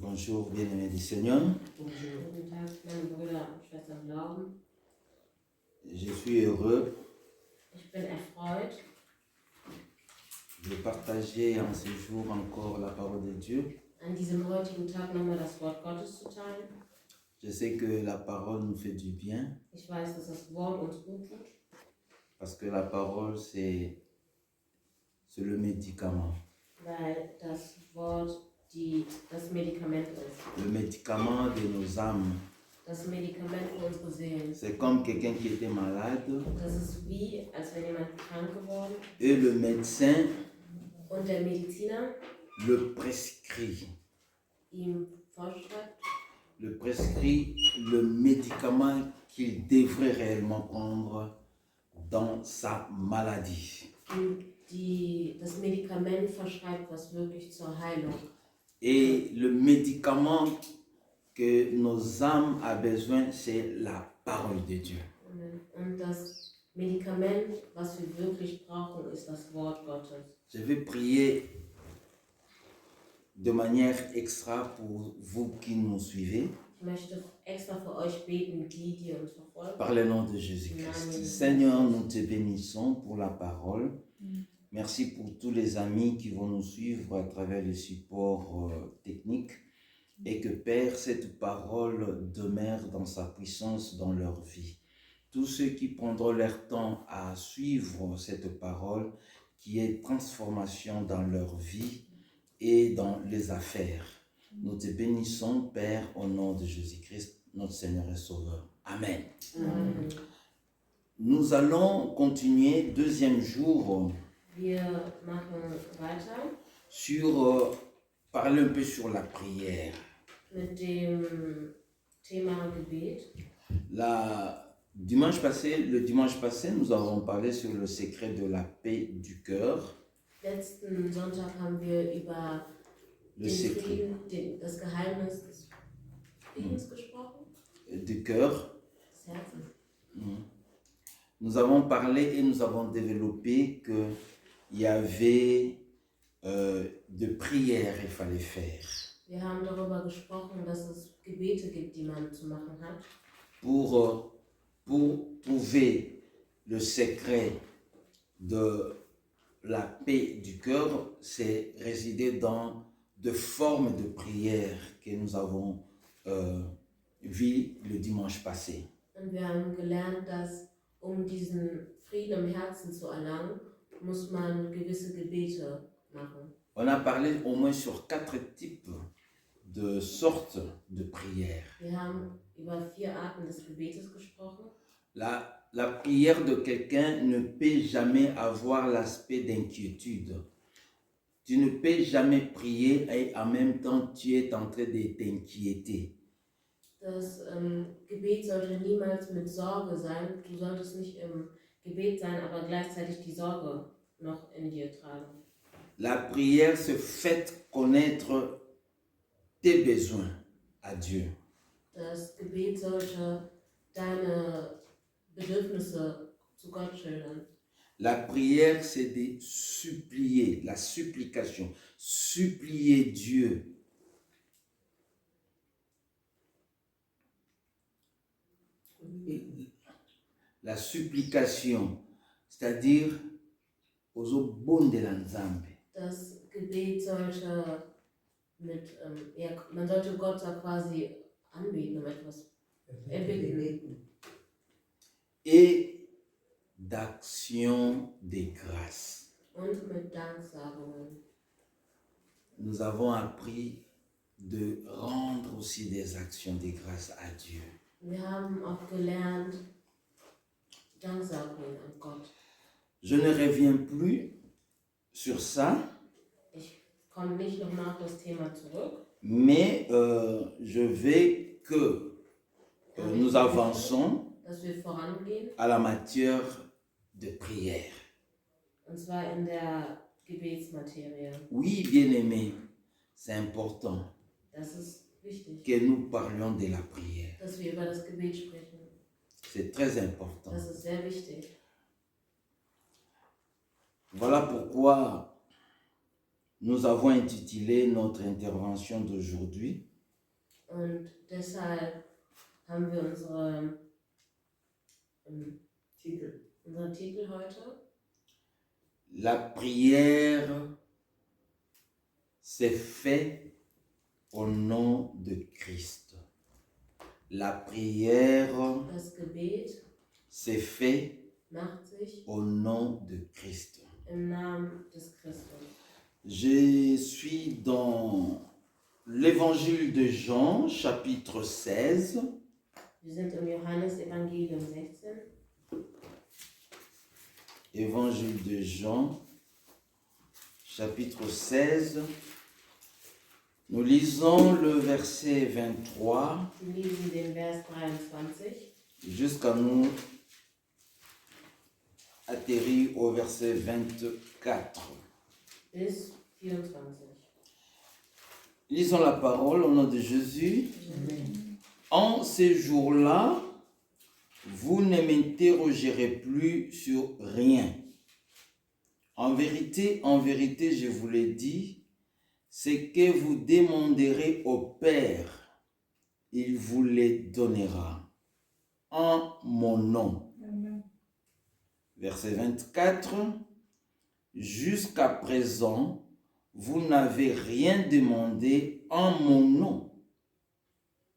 Bonjour, bien-aimés du Seigneur. Guten Tag, meine Brüder und Schwestern im Glauben. Je suis heureux Ich bin erfreut, de partager en ce jour encore la parole de Dieu. an diesem heutigen Tag nochmal das Wort Gottes zu teilen. Je sais que la parole nous fait du bien Ich weiß, dass das Wort uns gut tut, parce que la parole, c'est le médicament. weil das Wort das Medikament ist. Le médicament de nos âmes. Das Medikament für unsere Seelen. C'est comme quelqu'un qui était malade Das ist wie, als wäre jemand krank geworden et le médecin und der Mediziner le prescrit. ihm vorschreibt, Le médicament qu'il devrait réellement prendre dans sa maladie. das Medikament verschreibt, was wirklich zur Heilung. Et le médicament que nos âmes ont besoin, c'est la parole de Dieu. Und das Medikament, was wir wirklich brauchen, ist das Wort Gottes. Je vais prier de manière extra pour vous qui nous suivez. Ich möchte extra für euch beten, die uns verfolgen. Par le nom de Jésus-Christ. Seigneur, nous te bénissons pour la parole. Merci pour tous les amis qui vont nous suivre à travers les supports techniques. Et que Père, cette parole demeure dans sa puissance dans leur vie. Tous ceux qui prendront leur temps à suivre cette parole, qui est transformation dans leur vie et dans les affaires. Nous te bénissons, Père, au nom de Jésus-Christ, notre Seigneur et Sauveur. Amen. Amen. Nous allons continuer, deuxième jour, Wir machen weiter sur parler un peu sur la prière. mit dem Thema Gebet. Le dimanche passé, nous avons parlé sur le secret de la paix du cœur. Letzten Sonntag haben wir über das Geheimnis des Friedens gesprochen. Du cœur. Des Herzens. Nous avons parlé et nous avons développé qu'il y avait de prières qu'il fallait faire. Wir haben darüber gesprochen, dass es Gebete gibt, die man zu machen hat. Pour trouver le secret de la paix du cœur, c'est résider dans de formes de prières que nous avons vues le dimanche passé. Und wir haben gelernt, dass diesen Frieden im Herzen zu erlangen, muss man gewisse Gebete machen. On a parlé au moins sur 4 types de sortes de prières. Wir haben über 4 Arten des Gebetes gesprochen. La prière de quelqu'un ne peut jamais avoir l'aspect d'inquiétude. Tu ne peux jamais prier et en même temps tu es en train de t'inquiéter. Das Gebet sollte niemals mit Sorge sein. Du solltest nicht im Gebet sein, aber gleichzeitig die Sorge noch in dir tragen. La prière se fait connaître tes besoins à Dieu. Das Gebet sollte deine Bedürfnisse zu Gott schildern. La prière, c'est de supplier, la supplication, supplier Dieu. La supplication, c'est-à-dire aux obonde de l'Anzambe. Das Gebet sollte man sollte Gott da quasi anbeten, um etwas erbitten. Et d'action de grâce. Und mit Danksagungen. Nous avons appris de rendre aussi des actions de grâce à Dieu. Wir haben auch gelernt, Danksagungen an Gott. Je ne reviens plus sur ça. Ich komme nicht nochmal auf das Thema zurück. Mais je veux que nous avançons dass wir vorangehen. À la matière de prière. Und zwar in der Gebetsmaterie. Oui, bien-aimé, c'est important. Das ist wichtig. Que nous parlions de la prière. Dass wir über das Gebet sprechen. C'est très important. Das ist sehr wichtig. Voilà pourquoi nous avons intitulé notre intervention d'aujourd'hui Und deshalb haben wir unsere Titel heute. La prière s'est faite au nom de Christ. La prière Das Gebet s'est faite macht sich au nom de Christ. im Namen des Christus. Je suis dans l'évangile de Jean, chapitre 16. Wir sind im Johannesevangelium 16. Évangile de Jean, chapitre 16. Nous lisons le verset 23 Wir lesen den Vers 23 jusqu'à nous atterrir au verset 24. bis 24. Lisons la parole au nom de Jésus. Amen. En ces jours-là, vous ne m'interrogerez plus sur rien. En vérité, je vous l'ai dit, ce que vous demanderez au Père, il vous les donnera en mon nom. Amen. Verset 24. Jusqu'à présent, vous n'avez rien demandé en mon nom.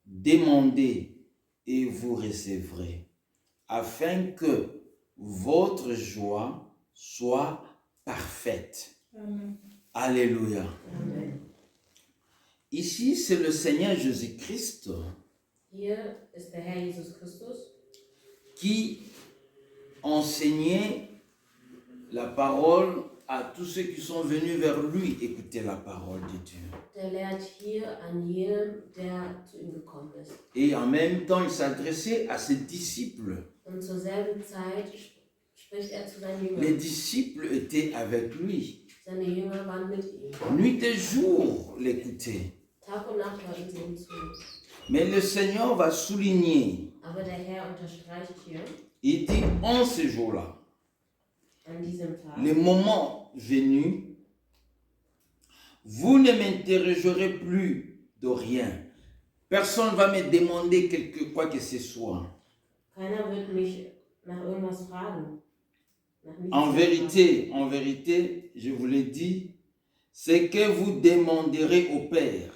Demandez et vous recevrez, afin que votre joie soit parfaite. Amen. Alléluia. Amen. Ici, c'est le Seigneur Jésus-Christ Hier ist der Herr Jesus Christus, qui enseignait la parole à tous ceux qui sont venus vers lui écouter la parole de Dieu. der lehrt hier an jedem, der zu ihm gekommen ist. Et en même temps, il s'adressait à ses disciples. Und zur selben Zeit spricht er zu seinen Jüngern. Les disciples étaient avec lui. Seine Jünger waren mit ihm. Nuit et jour l'écoutaient. Tag und Nacht hörten sie ihm zu. Mais le Seigneur va souligner, Aber der Herr unterstreicht hier, il dit en ce jour-là, an diesem Tag, le moment venu, vous ne m'interrogerez plus de rien. Personne ne va me demander quoi que ce soit. keiner wird mich nach irgendwas fragen. Nach nichts En vérité, je vous l'ai dit, ce que vous demanderez au Père,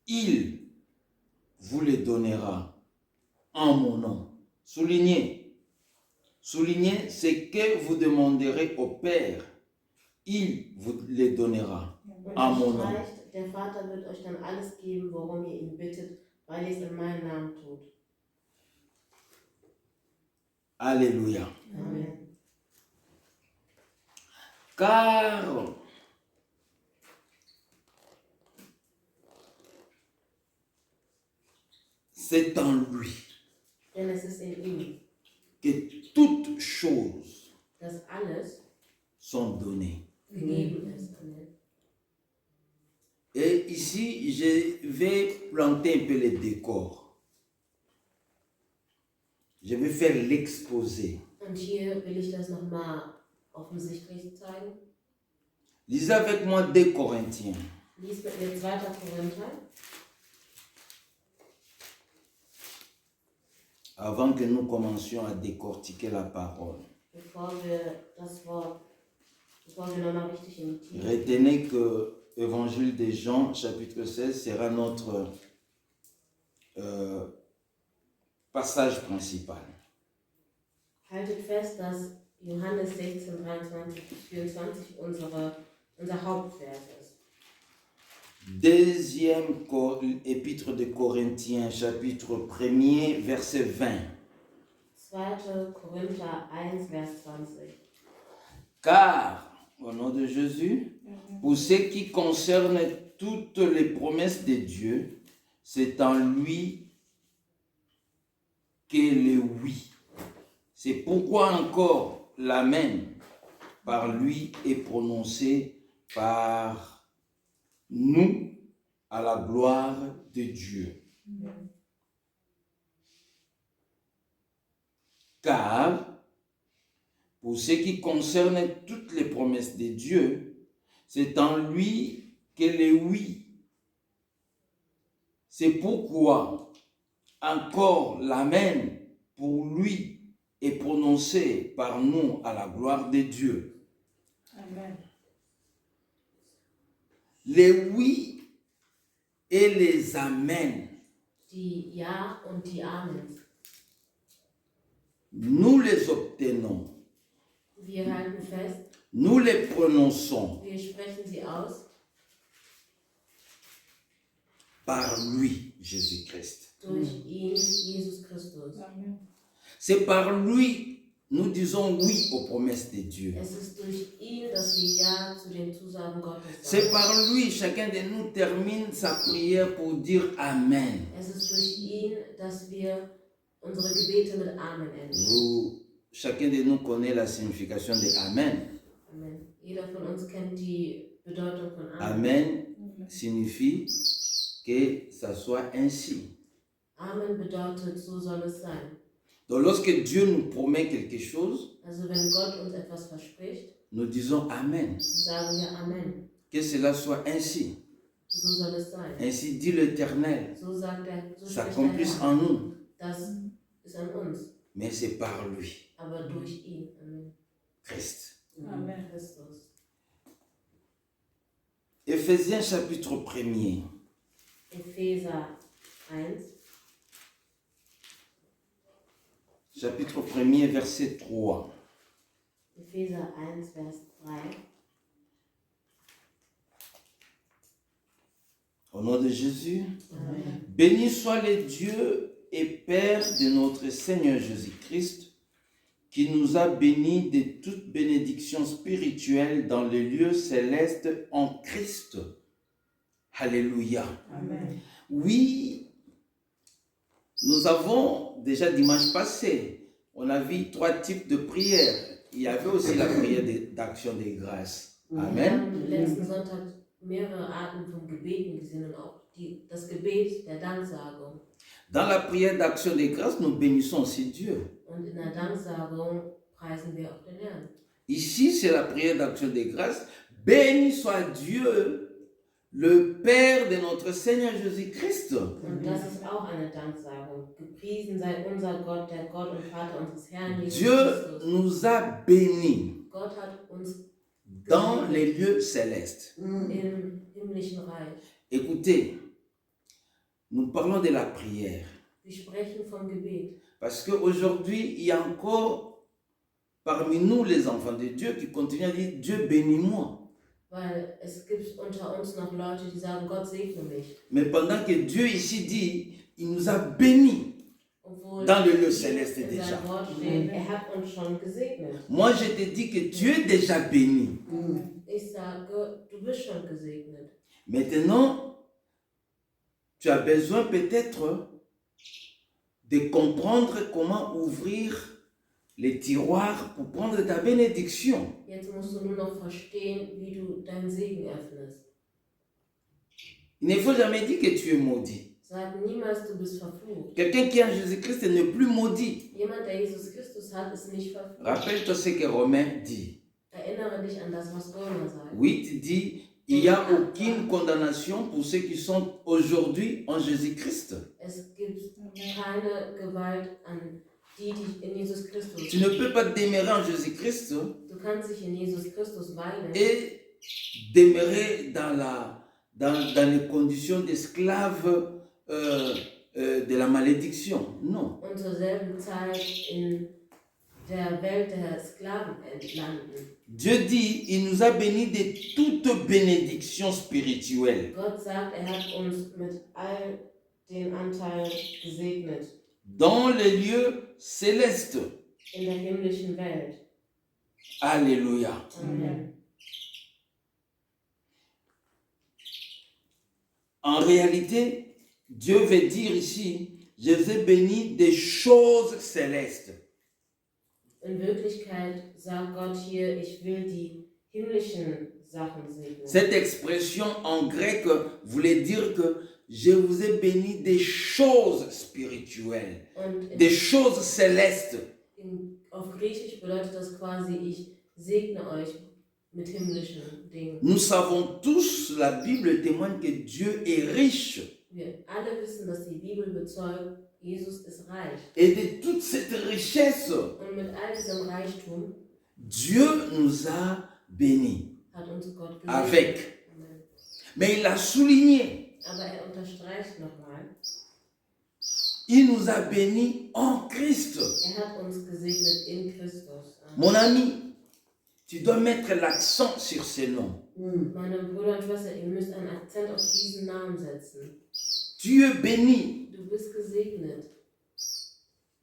il vous le donnera en mon nom. Soulignez, ce que vous demanderez au Père, il vous le donnera en mon nom. Unterstreicht, der Vater wird euch dann alles geben, worum ihr ihn bittet, weil ihr es in meinem Namen tut. Alléluia. Amen. Car c'est en lui Denn es ist in ihm, que toutes choses dass alles sont données. gegeben ist. Amen. Et ici, je vais planter un peu les décors. Je vais faire l'exposé. Und hier will ich das nochmal offensichtlich zeigen. Lisez avec moi 2 Corinthiens. Lies mit mir 2. Korinther, Avant que nous commencions à décortiquer la parole. bevor wir nochmal richtig in die Tiefe. Retenez que Évangile de Jean, chapitre 16, sera notre passage principal. Haltet fest, dass Johannes 16, 23 bis 24 unser Hauptvers ist. Deuxième épître de Corinthiens, chapitre 1er, verset 20. 2. Korinther 1, Vers 20. Car, au nom de Jésus, pour ce qui concerne toutes les promesses de Dieu, c'est en lui que le oui. C'est pourquoi encore l'Amen par lui est prononcé par nous à la gloire de Dieu. Car, pour ce qui concerne toutes les promesses de Dieu, c'est en lui que le oui. C'est pourquoi encore l'Amen pour lui est prononcé par nous à la gloire de Dieu. Amen. Les oui et les Amen, Die Ja und die Amen. nous les obtenons, Wir halten fest, nous les prononçons wir sprechen sie aus par lui, Jésus-Christ. durch ihn, Jesus Christus. Amen. C'est par lui, nous disons oui aux promesses de Dieu. Es ist durch ihn, dass wir Ja zu den Zusagen Gottes C'est sagen. par lui, chacun de nous termine sa prière pour dire Amen. Es ist durch ihn, dass wir unsere Gebete mit Amen enden. Chacun de nous connaît la signification de Amen. Amen. Jeder von uns kennt die Bedeutung von Amen. Amen signifie que ça soit ainsi. Amen bedeutet, so soll es sein. Donc lorsque Dieu nous promet quelque chose, Also wenn Gott uns etwas verspricht, nous disons Amen. sagen wir Amen. Que cela soit ainsi. So soll es sein. Ainsi dit l'Éternel. So sagt er, so spricht der S'accomplisse Herr. en nous. Das ist an uns, Mais c'est par lui, aber durch ihn. Amen. Christ. Amen. Christus. Éphésiens chapitre 1er. Epheser 1, Chapitre 1er, verset 3. Epheser 1, Vers 3. Au nom de Jésus. Amen. Béni soit le Dieu et Père de notre Seigneur Jésus-Christ, qui nous a bénis de toute bénédiction spirituelle dans les lieux célestes en Christ. Alléluia. Amen. Oui, nous avons déjà dimanche passé, on a vu 3 types de prières. Il y avait aussi la prière d'action de grâce. Wir Amen. haben letzten Sonntag mehrere Arten von Gebeten gesehen und auch das Gebet der Danksagung. Dans la prière d'action de grâce, nous bénissons aussi Dieu. Und in der Danksagung preisen wir auch den Herrn. Ici, c'est la prière d'action de grâce. Béni soit Dieu, le Père de notre Seigneur Jésus-Christ. Und das ist auch eine Danksagung. Gepriesen sei unser Gott, der Gott und Vater unseres Herrn Jesus Dieu Christus. nous a bénis Gott hat uns dans les lieux célestes. im himmlischen Reich. Écoutez, nous parlons de la prière. Wir sprechen vom Gebet. Parce qu'aujourd'hui, il y a encore parmi nous les enfants de Dieu qui continuent à dire Dieu bénis-moi. Weil es gibt unter uns noch Leute, die sagen, Gott segne mich. Mais pendant que Dieu ici dit, il nous a bénis. Obwohl Dans le lieu in céleste déjà. seinem Wort steht, er hat uns schon gesegnet. Moi, je te dis que tu es déjà béni. Ich sage, du bist schon gesegnet. Maintenant, tu as besoin peut-être de comprendre comment ouvrir les tiroirs pour prendre ta bénédiction. Jetzt musst du nur noch verstehen, wie du deinen Segen öffnest. Il ne faut jamais dire que tu es maudit. Sag niemals, du bist verflucht. Quelqu'un qui est en Jésus-Christ n'est plus maudit. Jemand, der Jesus Christus hat, ist nicht verflucht. Rappelle-toi ce que Romain dit. Erinnere dich an das, was Römer sagt. 8 dit, il n'y a aucune condamnation pour ceux qui sont aujourd'hui en Jésus-Christ. Es gibt keine Gewalt an die in Jesus Christus. Tu ne peux pas demeurer en Jésus-Christ Du kannst dich in Jesus Christus weilen et demeurer dans les conditions d'esclaves de la malédiction. Non. und zur selben Zeit in der Welt der Sklaven landen. Dieu dit, il nous a bénis de toute bénédiction spirituelle. Gott sagt, er hat uns mit all den Anteilen gesegnet Dans les lieux célestes. in der himmlischen Welt. Alléluia. Amen. En réalité, Dieu veut dire ici, je vous ai béni des choses célestes. In Wirklichkeit sagt Gott hier, ich will die himmlischen Sachen segnen. Cette expression en grec voulait dire que je vous ai béni des choses spirituelles, Und des choses célestes. auf Griechisch bedeutet das quasi, ich segne euch mit himmlischen Dingen. Nous savons tous, la Bible témoigne que Dieu est riche. Wir alle wissen, dass die Bibel bezeugt, Jesus ist reich. Et de toute cette richesse, Und mit all diesem Reichtum Dieu nous a bénis hat uns Gott gesegnet. avec. Amen. Mais il a souligné, Aber er unterstreicht nochmal, il nous a bénis en Christ. er hat uns gesegnet in Christus. Amen. Mon ami, tu dois mettre l'accent sur ces noms. Meine Brüder und Schwestern, ihr müsst einen Akzent auf diesen Namen setzen. Tu es béni Du bist gesegnet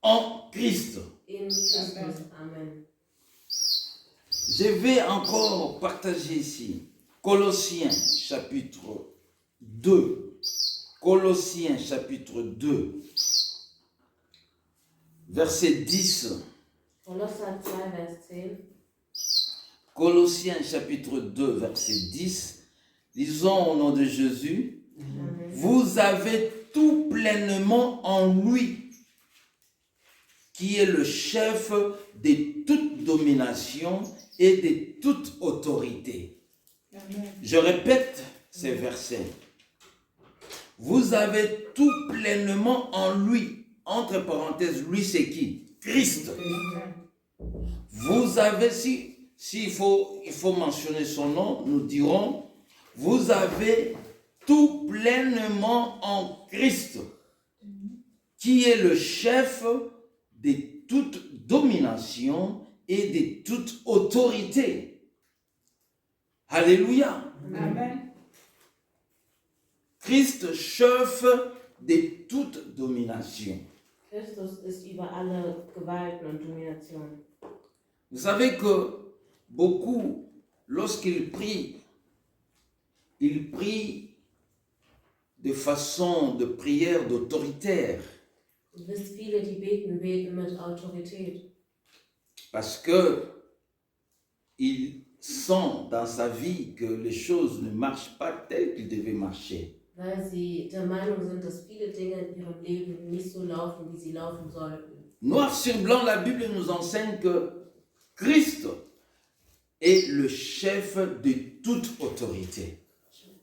en Christ. in Christus. Amen. Je vais encore partager ici Colossiens chapitre 2. Colossiens chapitre 2, verset 10. Kolosser 2, Vers 10. Colossiens chapitre 2, verset 10. Lisons au nom de Jésus. Amen. Vous avez tout pleinement en lui, qui est le chef de toute domination et de toute autorité. Amen. Je répète ces versets. Vous avez tout pleinement en lui. Entre parenthèses, lui c'est qui? Christ. Vous avez, il faut mentionner son nom, nous dirons, vous avez tout pleinement en Christ, qui est le chef de toute domination et de toute autorité. Alléluia. Amen. Christ, chef de toute domination. Christus ist über alle Gewalten und Dominationen. Vous savez que beaucoup, lorsqu'ils prient de façon de prière d'autoritaire. Ihr wisst, viele, die beten mit Autorität. Parce que il sent dans sa vie que les choses ne marchent pas telles qu'ils devaient marcher. Weil sie der Meinung sind, dass viele Dinge in ihrem Leben nicht so laufen, wie sie laufen sollten. Noir sur blanc, la Bible nous enseigne que Christ est le chef de toute autorité.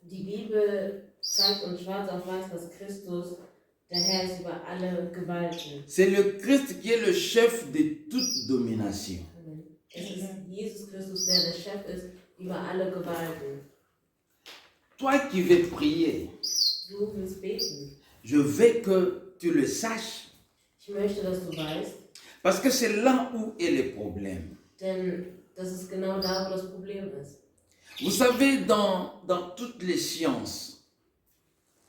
Die Bibel zeigt uns schwarz auf weiß, dass Christus der Herr ist über alle Gewalten. C'est le Christ qui est le chef de toute domination. Amen. Es ist Jesus Christus, der Chef ist über alle Gewalten. Toi qui veux prier, Du willst beten. je veux que tu le saches, Ich möchte, dass du weißt, parce que c'est là où est le problème. denn das ist genau da, wo das Problem ist. Vous savez, dans toutes les sciences,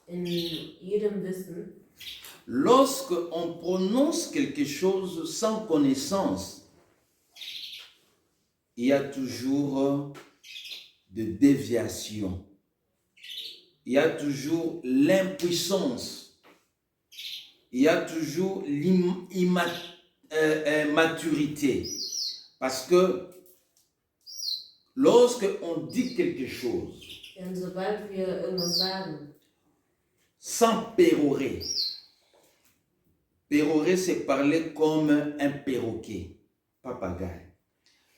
In jedem Wissen, lorsque on prononce quelque chose sans connaissance, il y a toujours des déviations. Il y a toujours l'impuissance. Il y a toujours l'immaturité. Parce que lorsque on dit quelque chose denn sobald wir irgendwas sagen, sans pérorer, pérorer c'est parler comme un perroquet, papagaï.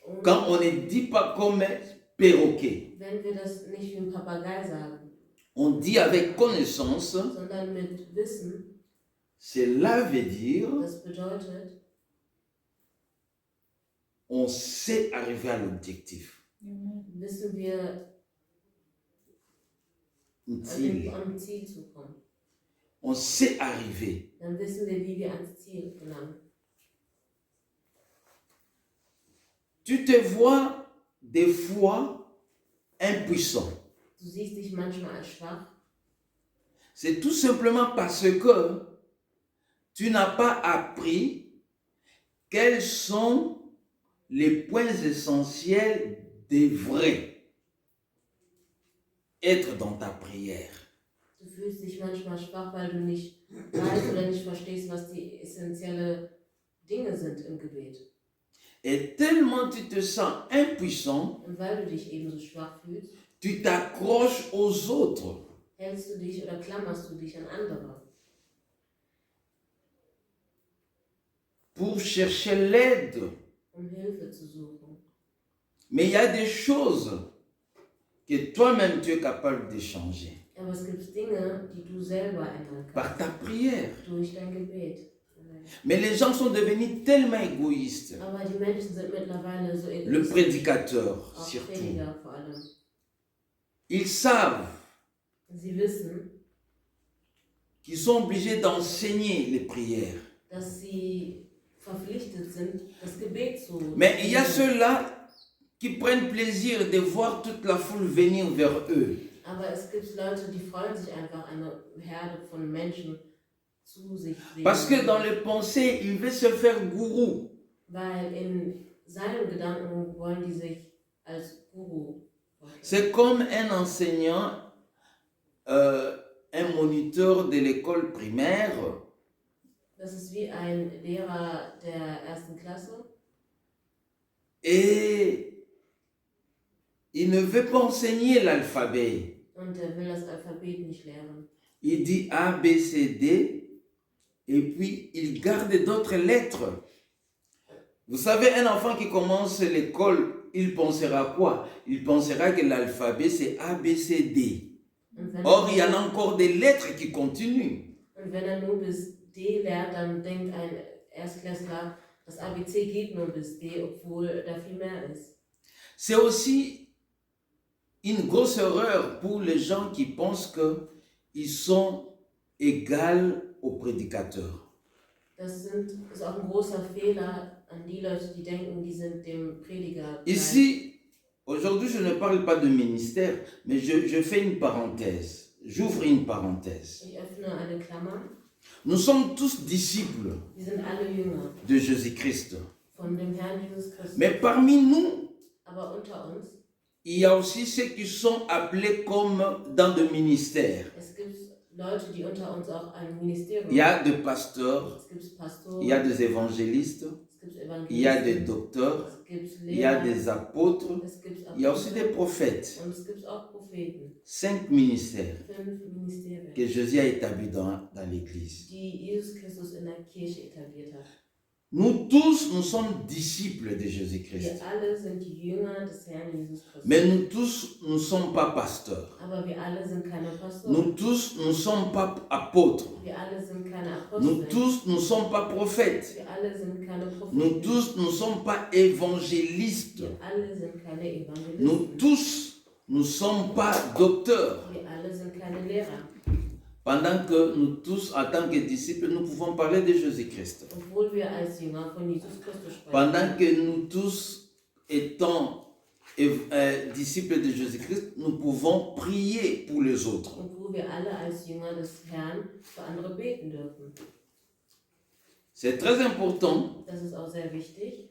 und Quand on ne dit pas comme un perroquet, wenn wir das nicht wie ein Papagei sagen, on dit avec connaissance, sondern mit Wissen, cela veut dire das bedeutet, on sait arriver à l'objectif. wissen wir, Un Ziel. am Ziel zu kommen. On sait arriver. Dann wissen wir, wie wir ans Ziel gelangen. Tu te vois des fois impuissant. Du siehst dich manchmal als schwach, C'est tout simplement parce que tu n'as pas appris quels sont les points essentiels des vrais être dans ta prière. du fühlst dich manchmal schwach, weil du nicht weißt oder nicht verstehst, was die essentiellen Dinge sind im Gebet. Et tellement tu te sens impuissant, Und weil du dich eben so schwach fühlst, tu t'accroches aux autres. hältst du dich oder klammerst du dich an andere, Pour chercher l'aide. Hilfe zu suchen. Mais il y a des choses que toi-même tu es capable de changer. Aber es gibt Dinge, die du selber ändern par ta kannst. prière. Durch dein Gebet. Mais les gens sont devenus tellement égoïstes. Aber die Menschen sind mittlerweile so Le egoistisch. prédicateur, Auch surtout. Prediger vor allem. Ils savent Sie wissen, qu'ils sont obligés d'enseigner les prières. dass sie verpflichtet sind, das Gebet zu. Mais il y a ceux-là qui prennent plaisir de voir toute la foule venir vers eux. Aber es gibt Leute, die freuen sich einfach, eine Herde von Menschen zu sich sehen. Parce que dans les pensées, il veut se faire gourou. Weil in seinen Gedanken wollen die sich als Guru vorstellen. C'est comme un enseignant, un moniteur de l'école primaire. Das ist wie ein Lehrer der ersten Klasse. Et il ne veut pas enseigner l'alphabet. Und er will das Alphabet nicht lehren. Il dit A, B, C, D, et puis il garde d'autres lettres. Vous savez, un enfant qui commence l'école, il pensera quoi? Il pensera que l'alphabet c'est A, B, C, D. Or, il y en a encore des lettres qui continuent. Und wenn nur bis D lernt, dann denkt ein Erstklässler, das ABC geht nur bis D, obwohl da viel mehr ist. C'est aussi une grosse erreur pour les gens qui pensent qu'ils sont égaux aux prédicateurs. Das ist auch ein großer Fehler an die Leute, die denken, die sind dem Prediger. Ici, aujourd'hui, je ne parle pas de ministère, mais je fais une parenthèse. J'ouvre une parenthèse. Ich öffne eine Klammer. Nous sommes tous disciples Wir sind alle Jünger de Jésus-Christ. von dem Herrn Jesus Christus. Mais parmi nous, Aber unter uns, il y a aussi ceux qui sont appelés comme dans le ministère. es gibt Leute, die unter uns auch ein Ministerium Il y a des pasteurs, Es gibt Pastoren, il y a des évangélistes, es gibt il y a des Evangelisten, docteurs, es gibt il y a Lehrer, des apôtres, es gibt il y a aussi des Apostel prophètes. und es gibt auch Propheten. 5 ministères 5 Ministerien, que Jésus a établis dans l'Église. die Jesus Christus in der Kirche etabliert hat. Nous tous, nous sommes disciples de Jésus-Christ. Wir alle sind die Jünger des Herrn Jesus Christus. Mais nous tous, nous ne sommes pas pasteurs. Aber wir alle sind keine Pastoren. Nous tous, nous ne sommes pas apôtres. Wir alle sind keine Nous Apostel. tous, nous ne sommes pas prophètes. Wir alle sind keine Nous Propheten. tous, nous ne sommes pas évangélistes. Wir alle sind keine Evangelisten. Nous tous, nous ne sommes pas docteurs. Wir alle sind keine Lehrer. Pendant que nous tous, en tant que disciples, nous pouvons parler de Jésus-Christ. Obwohl wir als Jünger von Jesus Christus sprechen. Pendant que nous tous étant disciples de Jésus-Christ, nous pouvons prier pour les autres. Und wo wir alle als Jünger des Herrn für andere beten dürfen. C'est très important Das ist auch sehr wichtig,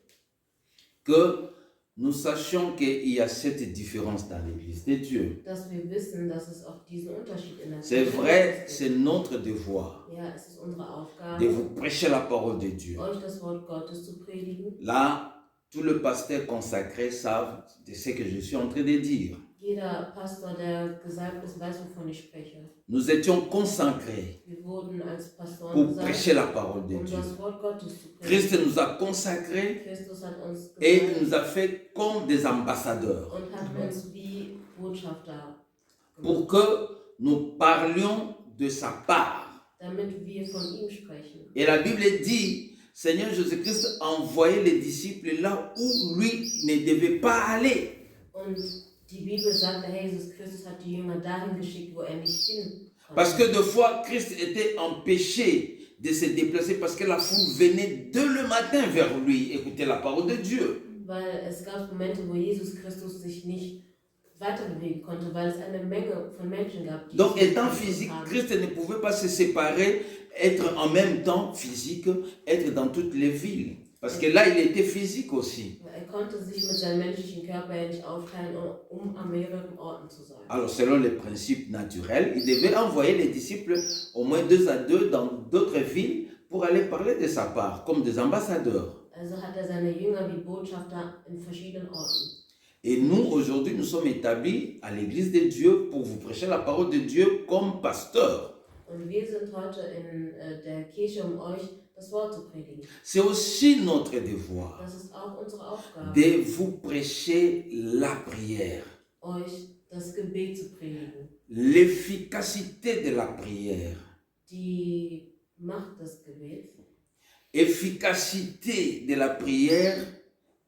que nous sachions qu'il y a cette différence dans l'Église de Dieu. dass wir wissen, dass es auch diesen Unterschied in der C'est Kirche vrai, gibt. c'est notre devoir Ja, es ist unsere de Aufgabe, vous prêcher la parole de Dieu. euch das Wort Gottes zu predigen. Là, tous les pasteurs consacrés savent de ce que je suis en train de dire. Jeder Pastor, der gesalbt ist, weiß, wovon ich spreche. Nous étions consacrés Wir wurden als Pastoren pour gesalbt, prêcher la parole de um Dieu. das Wort Gottes zu Christ predigen. nous a consacrés Christus hat uns et gesalbt nous a fait comme des ambassadeurs und hat uns wie Botschafter pour gemacht, que nous parlions de sa part. damit wir von ihm sprechen. Et la Bible dit, Seigneur Jésus-Christ a envoyé les disciples là où lui ne devait pas aller. Und die Bibel sagt, der Herr Jesus Christus hat die Jünger dahin geschickt, wo er nicht hin Parce konnte. que des fois, Christ était empêché de se déplacer parce que la foule venait dès le matin vers lui écouter la parole de Dieu. Weil es gab Momente, wo Jesus Christus sich nicht weiter bewegen konnte, weil es eine Menge von Menschen gab, die Donc, sich étant bewegt physique, haben. Christ ne pouvait pas se séparer, être en même temps physique, être dans toutes les villes. Parce que là, il était physique aussi. Er konnte sich mit seinem menschlichen Körper ja nicht aufteilen, um an mehreren Orten zu sein. Alors, selon les principes naturels, il devait envoyer les disciples au moins 2 à 2 dans d'autres villes pour aller parler de sa part, comme des ambassadeurs. Also hat er seine Jünger wie Botschafter in verschiedenen Orten. Et nous, aujourd'hui, nous sommes établis à l'Église de Dieu pour vous prêcher la parole de Dieu comme pasteurs. Und wir sind heute in der Kirche, um euch das Wort zu predigen. C'est aussi notre devoir Das ist auch unsere Aufgabe, de vous prêcher la prière. euch das Gebet zu predigen. L'efficacité de la prière. Die Macht des Gebets. Efficacité de la prière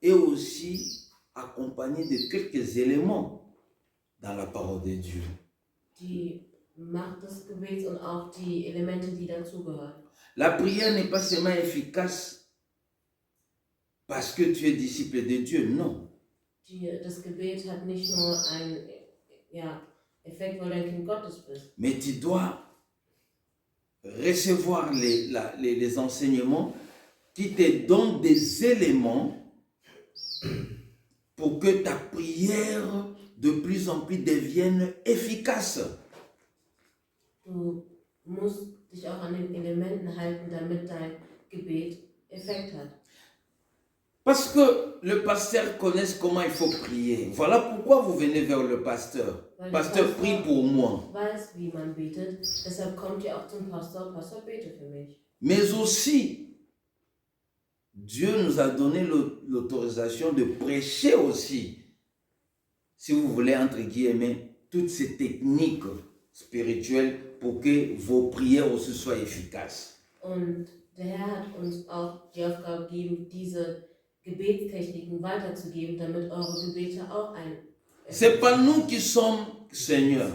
est aussi accompagnée de quelques éléments dans la parole de Dieu. Die Macht des Gebets und auch die Elemente, die dazugehören. La prière n'est pas seulement efficace parce que tu es disciple de Dieu, non. Das Gebet hat nicht nur einen Effekt, weil du ein Kind Gottes bist. Mais tu dois recevoir les enseignements qui te donnent des éléments pour que ta prière de plus en plus devienne efficace. Du musst dich auch an den Elementen halten, damit dein Gebet Effekt hat. Parce que le pasteur connaisse comment il faut prier. Voilà pourquoi vous venez vers le pasteur. Pasteur, prie pour moi. Weiß, wie man betet, deshalb kommt ihr auch zum Pastor. Pastor, bete für mich. Mais aussi, Dieu nous a donné l'autorisation de prêcher aussi. Si vous voulez, entre guillemets, toutes ces techniques spirituelles pour que vos prières aussi soient efficaces. Und der Herr hat uns auch die Aufgabe gegeben, diese Gebetstechniken weiterzugeben, damit eure Gebete auch ein... C'est pas nous qui sommes Seigneurs.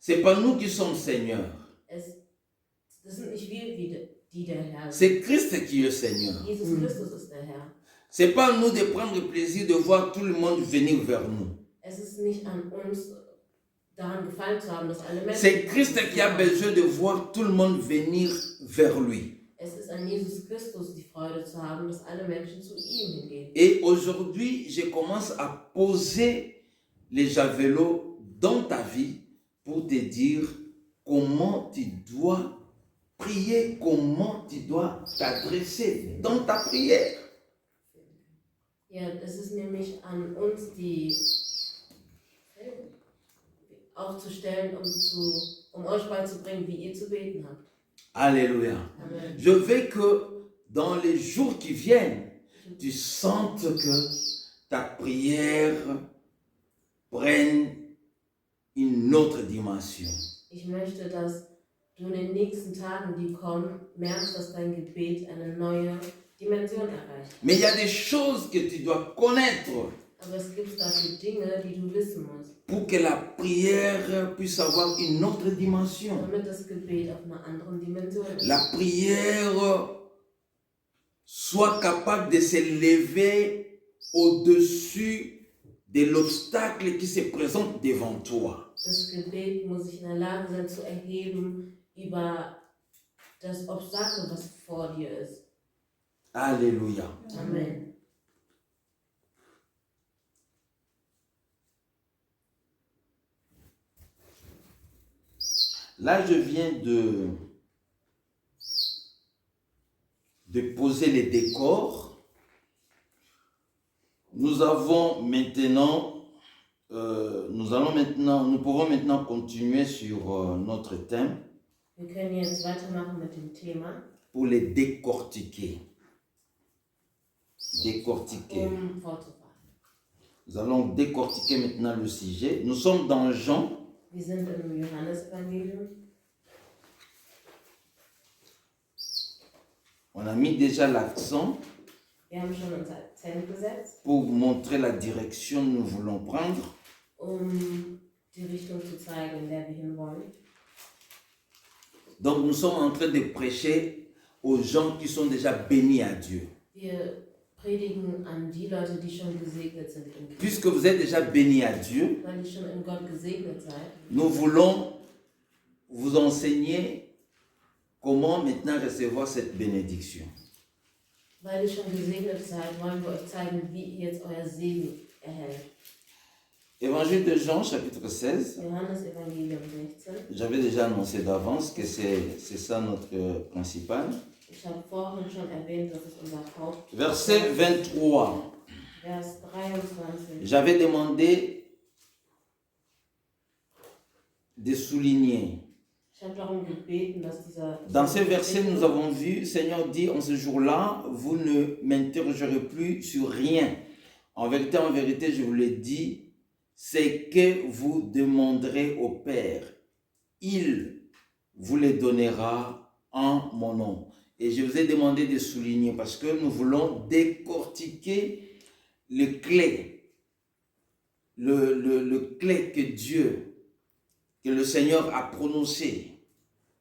C'est pas nous qui sommes Seigneurs. Das sind nicht wir, die der Herr sind. C'est Christ qui est Seigneur. Jesus Christus ist der Herr. C'est pas à nous de prendre plaisir de voir tout le monde venir vers nous. Es ist nicht an uns, daran gefallen zu haben, dass alle Menschen... C'est Christ qui a besoin de voir tout le monde venir vers lui. Es ist an Jesus Christus die Freude zu haben, dass alle Menschen zu ihm hingehen. Et aujourd'hui, je commence à poser les javelots dans ta vie pour te dire comment tu dois prier, comment tu dois t'adresser dans ta prière. Ja, es ist nämlich an uns, die aufzustellen, um euch beizubringen, wie ihr zu beten habt. Alléluia. Amen. Je veux que dans les jours qui viennent, tu sentes que ta prière prenne une autre dimension. Ich möchte, dass du in den nächsten Tagen, die kommen, merkst, dass dein Gebet eine neue Dimension erreicht. Mais il y a des choses que tu dois connaître Aber es gibt dafür Dinge, die du wissen musst, pour que la prière puisse avoir une autre dimension. damit das Gebet auf einer anderen Dimension ist. La prière soit capable de se lever au-dessus de l'obstacle qui se présente devant toi. Das Gebet muss sich in der Lage sein, zu erheben über das Obstakel, was vor dir ist. Alléluia. Amen. Là, je viens de poser les décors. Nous pouvons maintenant continuer sur notre thème Wir können jetzt weitermachen mit dem Thema, pour les décortiquer. Décortiquer. Fortzufahren. Nous allons décortiquer maintenant le sujet. Nous sommes dans Jean. Wir sind im Johannesevangelium. On a mis déjà l'accent Wir haben schon unser Akzent gesetzt, pour montrer la direction que nous voulons prendre. die Richtung zu zeigen, in der wir hinwollen. Donc nous sommes en train de prêcher aux gens qui sont déjà bénis à Dieu. Wir predigen an die Leute, die schon gesegnet sind in Christus. Puisque vous êtes déjà bénis à Dieu, Weil ihr schon in Gott gesegnet seid, nous voulons vous enseigner comment maintenant recevoir cette bénédiction. weil ihr schon gesegnet seid, wollen wir euch zeigen, wie ihr jetzt euer Segen erhält. Évangile de Jean, chapitre 16. Johannes Evangelium 16. J'avais déjà annoncé d'avance que c'est ça notre principal. Ich habe vorhin schon erwähnt, das ist unser Haupt. Verset 23. Vers 23. J'avais demandé de souligner. Ich habe darum gebeten, dass dieser... Dans ce verset, nous avons vu, Seigneur dit, en ce jour-là, vous ne m'interrogerez plus sur rien. En vérité, je vous l'ai dit, ce que vous demanderez au Père, il vous les donnera en mon nom. Et je vous ai demandé de souligner parce que nous voulons décortiquer les clés, le clé que Dieu, que le Seigneur a prononcé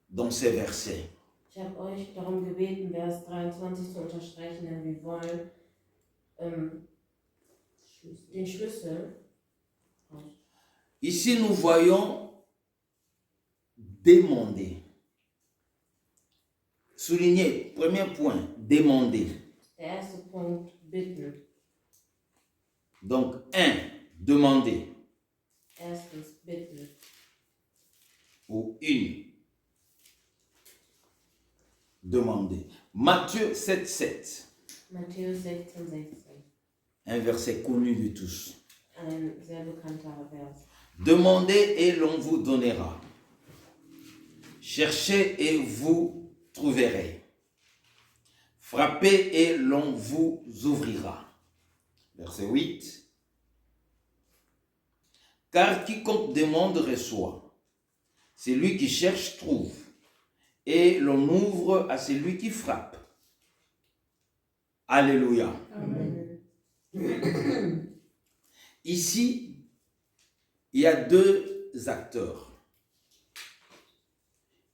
dans ces versets. Ich habe euch darum gebeten, Vers 23 zu unterstreichen, denn wir wollen den Schlüssel. Ici, nous voyons demander. Souligner, premier point, demander. Der erste Punkt, bitten. Donc, 1, demander. Erstens, bitten. Ou une. Demander. Matthieu 7, 7. Matthäus 16, 16. Un verset connu de tous. Ein sehr bekannter Vers. Demandez et l'on vous donnera. Cherchez et vous trouverez. Frappez et l'on vous ouvrira. Verset 8. Car quiconque demande reçoit. Celui qui cherche trouve. Et l'on ouvre à celui qui frappe. Alléluia. Amen. Ici, il y a deux acteurs.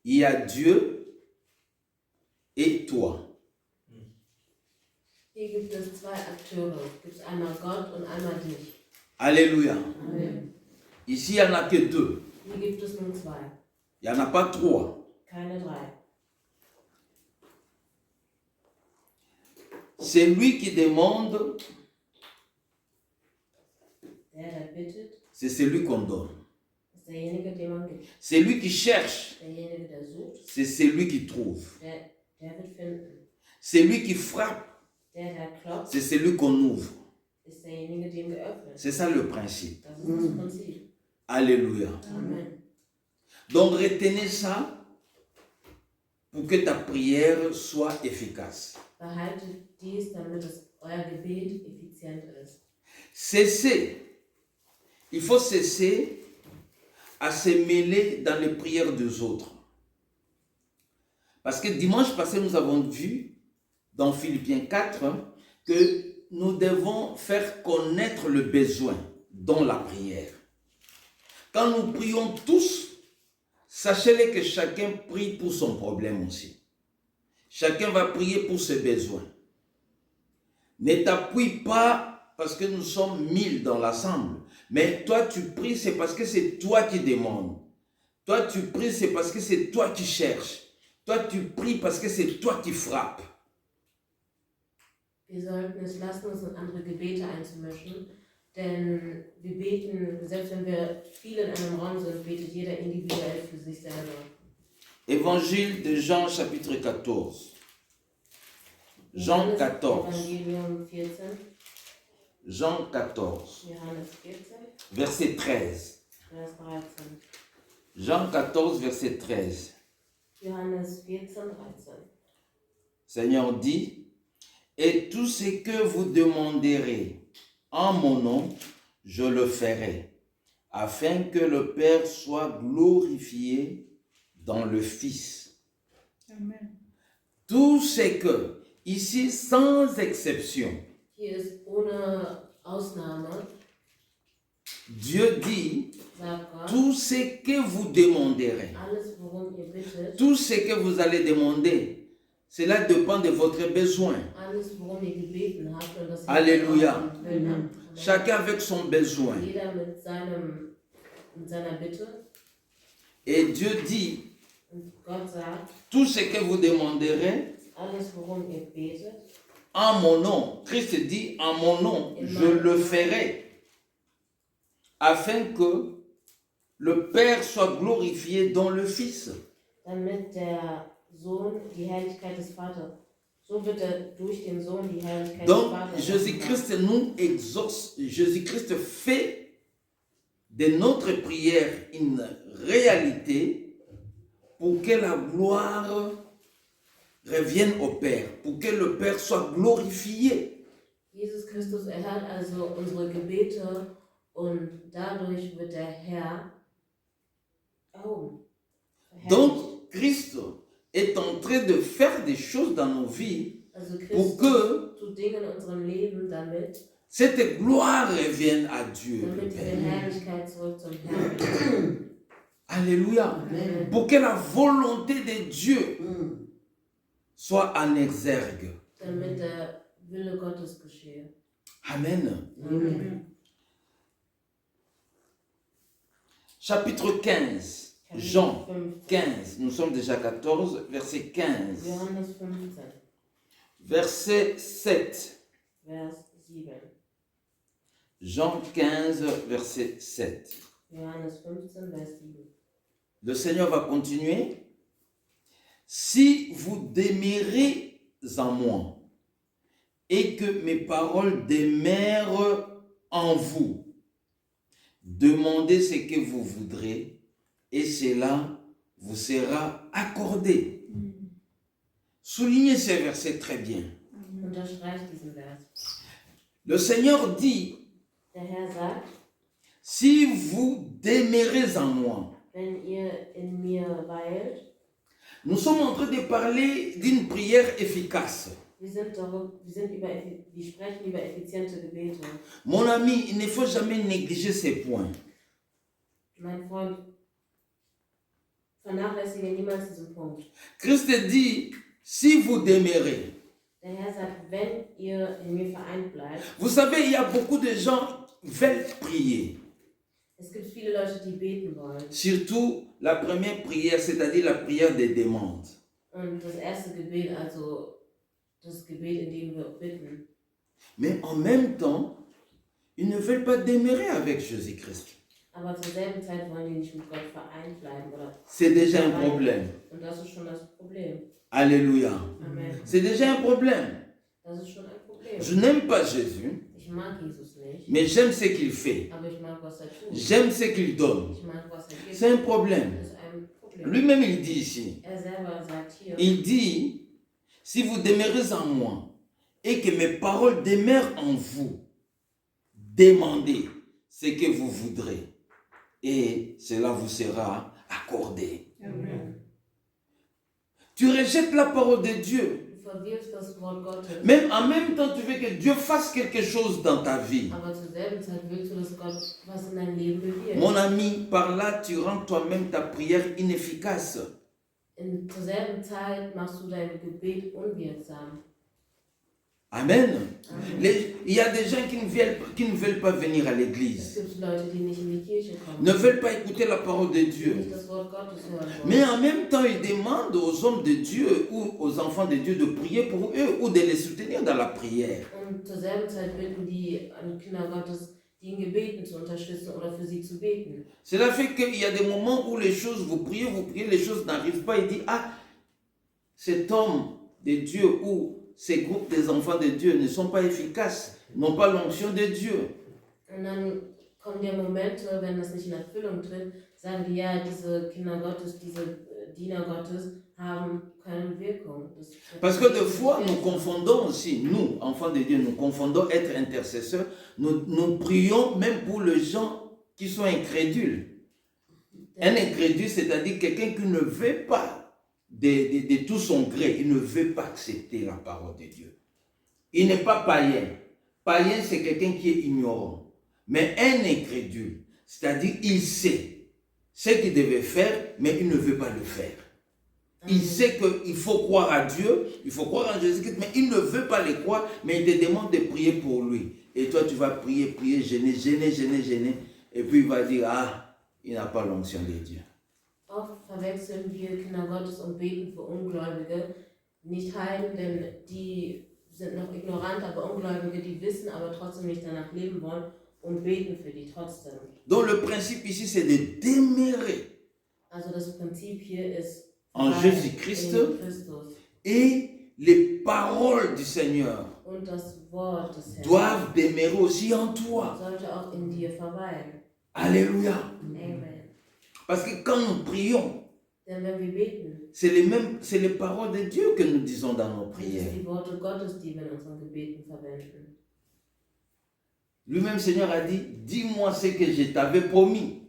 Il y a Dieu et toi. Hier gibt es zwei Akteure. Es gibt einmal Gott und einmal dich. Alléluia. Amen. Ici, il n'y en a que deux. Hier gibt es nur zwei. Il n'y en a pas trois. Keine drei. C'est lui qui demande, Der bittet, c'est celui qu'on donne. ist derjenige, dem man gibt. C'est lui qui cherche, Derjenige, der sucht, c'est celui qui trouve. der wird finden. C'est lui qui frappe, Der klopft, c'est celui qu'on ouvre. ist derjenige, dem geöffnet. C'est ça le principe. Das ist das Prinzip. Alléluia. Amen. Donc retenez ça pour que ta prière soit efficace. Behaltet dies, damit euer Gebet effizient ist. Cessez. Il faut cesser à se mêler dans les prières des autres. Parce que dimanche passé, nous avons vu dans Philippiens 4 que nous devons faire connaître le besoin dans la prière. Quand nous prions tous, sachez-le que chacun prie pour son problème aussi. Chacun va prier pour ses besoins. Ne t'appuie pas parce que nous sommes 1000 dans l'assemblée. Mais toi, tu pries, c'est parce que c'est toi qui demandes. Toi, tu pries, c'est parce que c'est toi qui cherches. Toi, tu pries parce que c'est toi qui frappes. Wir sollten es lassen, uns in andere Gebete einzumischen, denn wir beten, selbst wenn wir viele in einem Raum sind, betet jeder individuell für sich selber. Évangile de Jean, chapitre 14. Jean 14. Evangelium 14, Jean 14, Johannes 14, verset 13. Vers 13. Jean 14, verset 13. Johannes 14, 13. Seigneur dit, et tout ce que vous demanderez en mon nom, je le ferai, afin que le Père soit glorifié dans le Fils. Amen. Tout ce que, ici sans exception, Hier ist ohne Ausnahme, Dieu dit, sagt Gott, tout ce que vous demanderez, alles, worum ihr bittet, tout ce que vous allez demander, cela dépend de votre besoin. alles, worum ihr gebeten habt, und das Alléluia. hängt von eurem Willen ab. Chacun avec son besoin. Jeder mit seiner Bitte. Et Dieu dit, Und Gott sagt, tout ce que vous demanderez, alles, worum ihr betet, en mon nom, Christ dit, en mon nom, je le ferai, afin que le Père soit glorifié dans le Fils. damit der Sohn die Herrlichkeit des Vaters, so wird durch den Sohn die Herrlichkeit Donc, des Vaters. Jésus-Christ nous exauce, Jésus-Christ fait de notre prière une réalité pour que la gloire revienne au Père, pour que le Père soit glorifié. Jesus Christus erhört also unsere Gebete, Und dadurch wird der Herr erhoben. Donc, Christ est en train de faire des choses dans nos vies Also pour Christus que tut Dinge in unserem Leben, damit cette gloire revienne à Dieu. le diese Père. Herrlichkeit zurück zum Herrn bringt. Alléluia. Amen. Pour que la volonté de Dieu Mm. soit en exergue. Damit der Wille Gottes geschehe. Amen. Amen. Chapitre 15, Jean 15, 15, nous sommes déjà 14, verset 15. Johannes 15, Verset 7. Vers 7. Jean 15, verset 7. Johannes 15, Vers 7. Le Seigneur va continuer. Si vous demeurez en moi et que mes paroles demeurent en vous, demandez ce que vous voudrez et cela vous sera accordé. Soulignez ce verset très bien. Unterstreicht diesen Vers. Le Seigneur dit, Der Herr sagt, si vous demeurez en moi, wenn ihr in mir weilt, nous sommes en train de parler d'une prière efficace. wir sprechen über effiziente Gebete. Mon ami, il ne faut jamais négliger ces points. Mein Freund, vernachlässige niemals diesen Punkt. Christ dit, si vous demeurez. Der Herr sagt, wenn ihr in mir vereint bleibt. Vous savez, il y a beaucoup de gens qui veulent prier. Es gibt viele Leute, die beten wollen. Surtout la première prière, c'est-à-dire la prière des demandes. Und das erste Gebet, also das Gebet, in dem wir bitten. Mais en même temps, ils ne veulent pas demeurer avec Jésus-Christ. Aber zur selben Zeit wollen die nicht mit Gott vereint bleiben. Oder C'est déjà un problème. Und das ist schon das Problem. Alléluia. Amen. C'est déjà un problème. Das ist schon ein Problem. Je n'aime pas Jésus, Ich mag Jesus nicht, mais j'aime ce qu'il fait. aber ich mag, was er tut. J'aime ce qu'il donne. Ich mag, was er gibt. C'est un problème. Das ist ein Problem. Lui-même, il dit ici, Er selber sagt hier, il dit, si vous demeurez en moi et que mes paroles demeurent en vous, demandez ce que vous voudrez et cela vous sera accordé. Amen. Tu rejettes la parole de Dieu. Du verwirfst das Wort Gottes, Même en même temps, tu veux que Dieu fasse quelque chose dans ta vie. aber zur selben Zeit willst du, dass Gott was in deinem Leben bewirkt. Mon ami, par là, tu rends toi-même ta prière inefficace. Zur selben Zeit machst du dein Gebet unwirksam. Amen. Amen. Il y a des gens qui ne veulent pas venir à Es l'église, gibt Leute, die nicht in die Kirche kommen, ne veulent pas écouter la parole de die Dieu. nicht das Wort Gottes hören Mais wollen. en même temps, ils demandent aux hommes de Dieu ou aux enfants de Dieu de prier pour eux ou de les soutenir dans la prière. Und zur selben Zeit bitten die an Kinder Gottes, die in Gebeten zu unterstützen oder für sie zu beten. Cela fait qu'il y a des moments où les choses, vous priez, les choses n'arrivent pas. Il dit, ah, cet homme de Dieu ou ces groupes des enfants de Dieu ne sont pas efficaces, n'ont pas l'onction de Dieu. Und dann kommen die Momente, wenn das nicht in Erfüllung tritt, sagen die, ja, diese Kinder Gottes, diese Diener Gottes haben keine Wirkung. Parce que des fois, nous confondons aussi, nous, enfants de Dieu, nous confondons être intercesseurs. Nous prions même pour les gens qui sont incrédules. Un incrédule, c'est-à-dire quelqu'un qui ne veut pas de tout son gré, il ne veut pas accepter la parole de Dieu. Il n'est pas païen. Païen, c'est quelqu'un qui est ignorant. Mais un incrédule, c'est-à-dire il sait ce qu'il devait faire, mais il ne veut pas le faire. Il sait qu'il faut croire à Dieu, il faut croire en Jésus-Christ, mais il ne veut pas le croire, mais il te demande de prier pour lui. Et toi, tu vas prier, prier, gêner. Et puis il va dire, ah, il n'a pas l'onction de Dieu. Oft verwechseln wir Kinder Gottes und beten für Ungläubige, nicht Heiden, denn die sind noch ignorant, aber Ungläubige, die wissen, aber trotzdem nicht danach leben wollen und beten für die trotzdem. Donc le principe ici, c'est de demeurer Also das Prinzip hier ist en Bleiben Jésus-Christ in Christus. et les paroles du Seigneur Und das Wort des Herrn doivent demeurer aussi en toi. sollte auch in dir verweilen. Alléluia. Amen. Parce que quand nous prions, Denn wenn wir beten, c'est les paroles de Dieu que nous disons dans nos sind es prières. die Worte Gottes, die wir in unseren Gebeten verwenden. Lui-même, Seigneur a dit, dis-moi ce que je t'avais promis.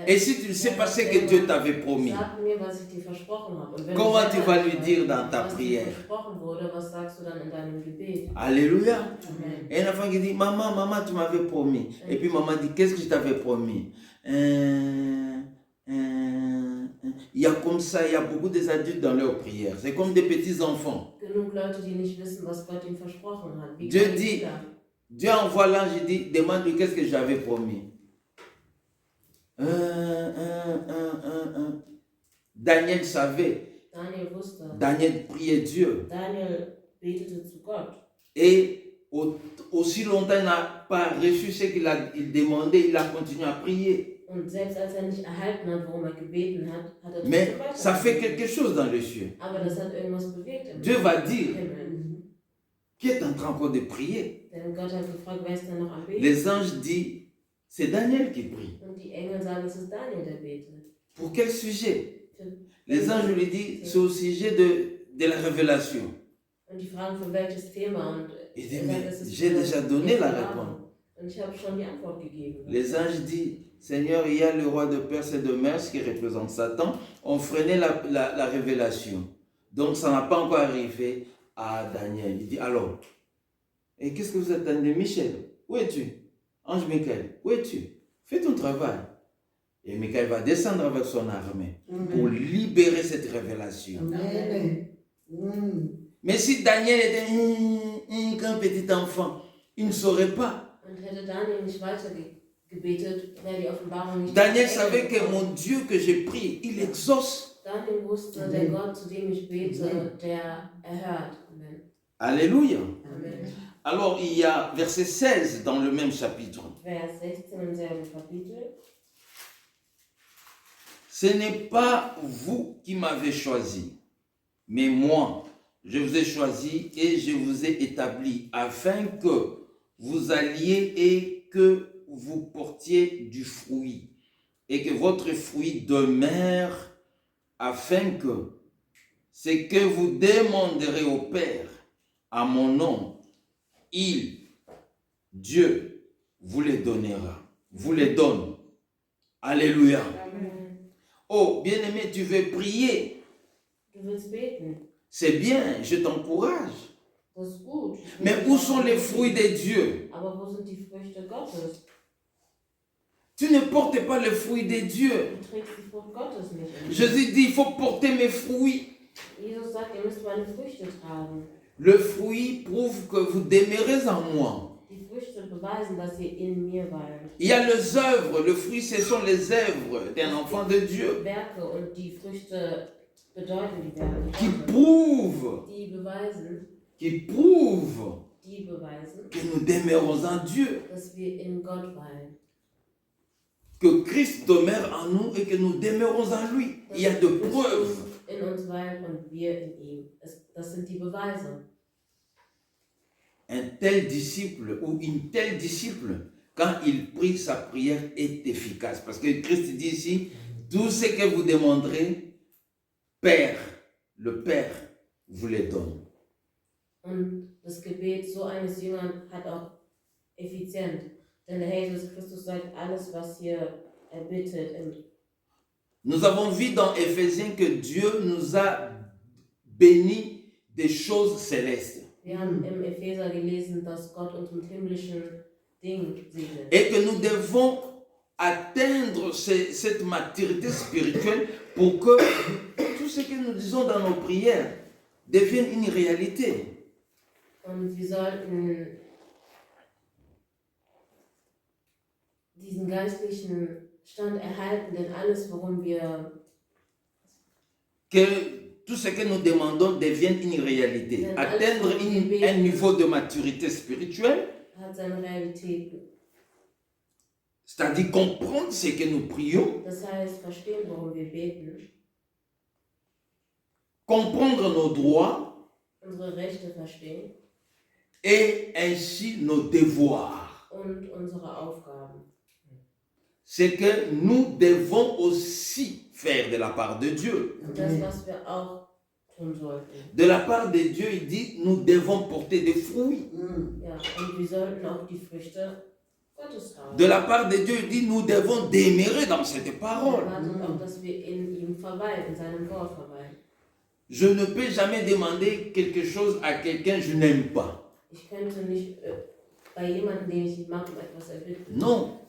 Et si tu ne sais pas ce que Dieu t'avait promis, Sag mir, was ich dir versprochen habe. Und wenn comment du tu selber vas lui nicht dire weißt, dans ta was dir prière? versprochen wurde, was sagst du dann in deinem Gebet? Alléluia. Amen. Et un enfant qui dit, maman, tu m'avais promis. Et puis maman dit, qu'est-ce que je t'avais promis? Il y a comme ça, il y a beaucoup des adultes dans leurs prières. C'est comme des petits enfants. Genug Leute, die nicht wissen, was Gott ihnen versprochen hat. Wie Dieu kleine dit, Kinder. Dieu envoie l'ange et dit, demande-lui qu'est-ce que j'avais promis. Daniel savait. Daniel wusste. Daniel priait Dieu. Daniel betete zu Gott. Et aussi longtemps il n'a pas reçu ce qu'il demandait, il a continué à prier. Und selbst als nicht erhalten hat, worum gebeten hat, hat trotzdem Mais weiter ça fait gebetet. quelque chose dans les cieux. Aber das hat irgendwas bewegt im Dieu va dire, Himmel. qui est en train encore de prier? Denn Gott hat gefragt, wer ist denn noch am Beten? Les anges disent, c'est Daniel qui prie. Und die Engel sagen, es ist Daniel, der betet. Pour quel sujet? Les anges lui disent, c'est au sujet de la révélation. Und die fragen, für welches Thema. Und Il dit, er sagt, mais es ist j'ai für déjà donné la Offenbarung. réponse. Und ich habe schon die Antwort gegeben. Les anges disent, Seigneur, il y a le roi de Perse et de Mers qui représente Satan, ont freiné la révélation. Donc ça n'a pas encore arrivé à Daniel. Il dit, alors, et qu'est-ce que vous attendez? Michel, où es-tu? Ange Michael, où es-tu? Fais ton travail. Et Michael va descendre avec son armée pour libérer cette révélation. Amen. Mais si Daniel était qu'un petit enfant, il ne saurait pas. Und hätte Daniel nicht weiter gebetet, wäre die Offenbarung nicht. Daniel savait que mon Dieu que j'ai pris, il exauce. Daniel wusste, der Gott, zu dem ich bete, der erhört. Amen. Alléluia. Amen. Alors il y a verset 16 dans le même chapitre. Vers 16 im selben Kapitel. Ce n'est pas vous qui m'avez choisi, mais moi, je vous ai choisi et je vous ai établi afin que vous alliez et que vous portiez du fruit et que votre fruit demeure afin que ce que vous demanderez au Père à mon nom, Dieu, vous les donnera, vous les donne. Alléluia. Amen. Oh, bien-aimé, tu veux prier. Du willst beten. C'est bien, je t'encourage. Das ist gut. Mais où sont les fruits de Dieu? Aber wo sind die Früchte Gottes? Tu ne portes pas les fruits de Dieu. Du trägst die Frucht Gottes nicht. in dir. Jésus dit, il faut porter mes fruits. Jesus sagt, ihr müsst meine Früchte tragen. Le fruit prouve que vous demeurez en moi. Die Früchte beweisen, dass ihr in mir weilt. Il y a les œuvres. Le fruit, ce sont les œuvres d'un enfant de Dieu Werke und die Früchte bedeuten die Werke qui Gottes. prouvent, Die beweisen, que nous demeurons en Dieu. dass wir in Gott weilen. Que Christ demeure en nous et que nous demeurons en lui. Il y a de Dass preuves. Christus in uns weilt und wir in ihm. Das sind die Beweise. Un tel disciple ou une telle disciple, quand il prie, sa prière est efficace. Parce que Christ dit ici, tout ce que vous demanderez, Père, le Père vous les donne. Und das Gebet so eines Jüngern hat auch Effizienz. Denn der Herr Jesus Christus sagt, alles, was ihr erbittet, Nous avons vu dans Éphésiens que Dieu nous a bénis des choses célestes. wir haben im Epheser gelesen, dass Gott uns mit himmlischen Dingen segnet. Et que nous devons atteindre cette maturité spirituelle pour que tout ce que nous disons dans nos prières devienne une réalité. Und wir sollten diesen geistlichen Stand erhalten, denn alles, worum wir, Que tout ce que nous demandons devienne une réalité. Atteindre un niveau de maturité spirituelle, hat seine Realität. c'est-à-dire comprendre ce que nous prions, Das heißt, verstehen, worum wir beten, comprendre nos droits unsere Rechte verstehen et ainsi nos devoirs. und unsere Aufgaben. C'est que nous devons aussi faire de la part de Dieu. Und das, was wir auch tun sollten. De la part de Dieu, il dit, nous devons porter des fruits. Ja, und wir sollten auch die Früchte Gotteshaus. De la part de Dieu, il dit, nous devons demeurer dans cette Wir parole. erwarten auch, dass wir in ihm verweilen, in seinem Wort verweilen. Je ne peux jamais demander quelque chose à quelqu'un que je n'aime pas. Ich könnte nicht bei jemandem, den ich nicht mag, um etwas erbitten. Non.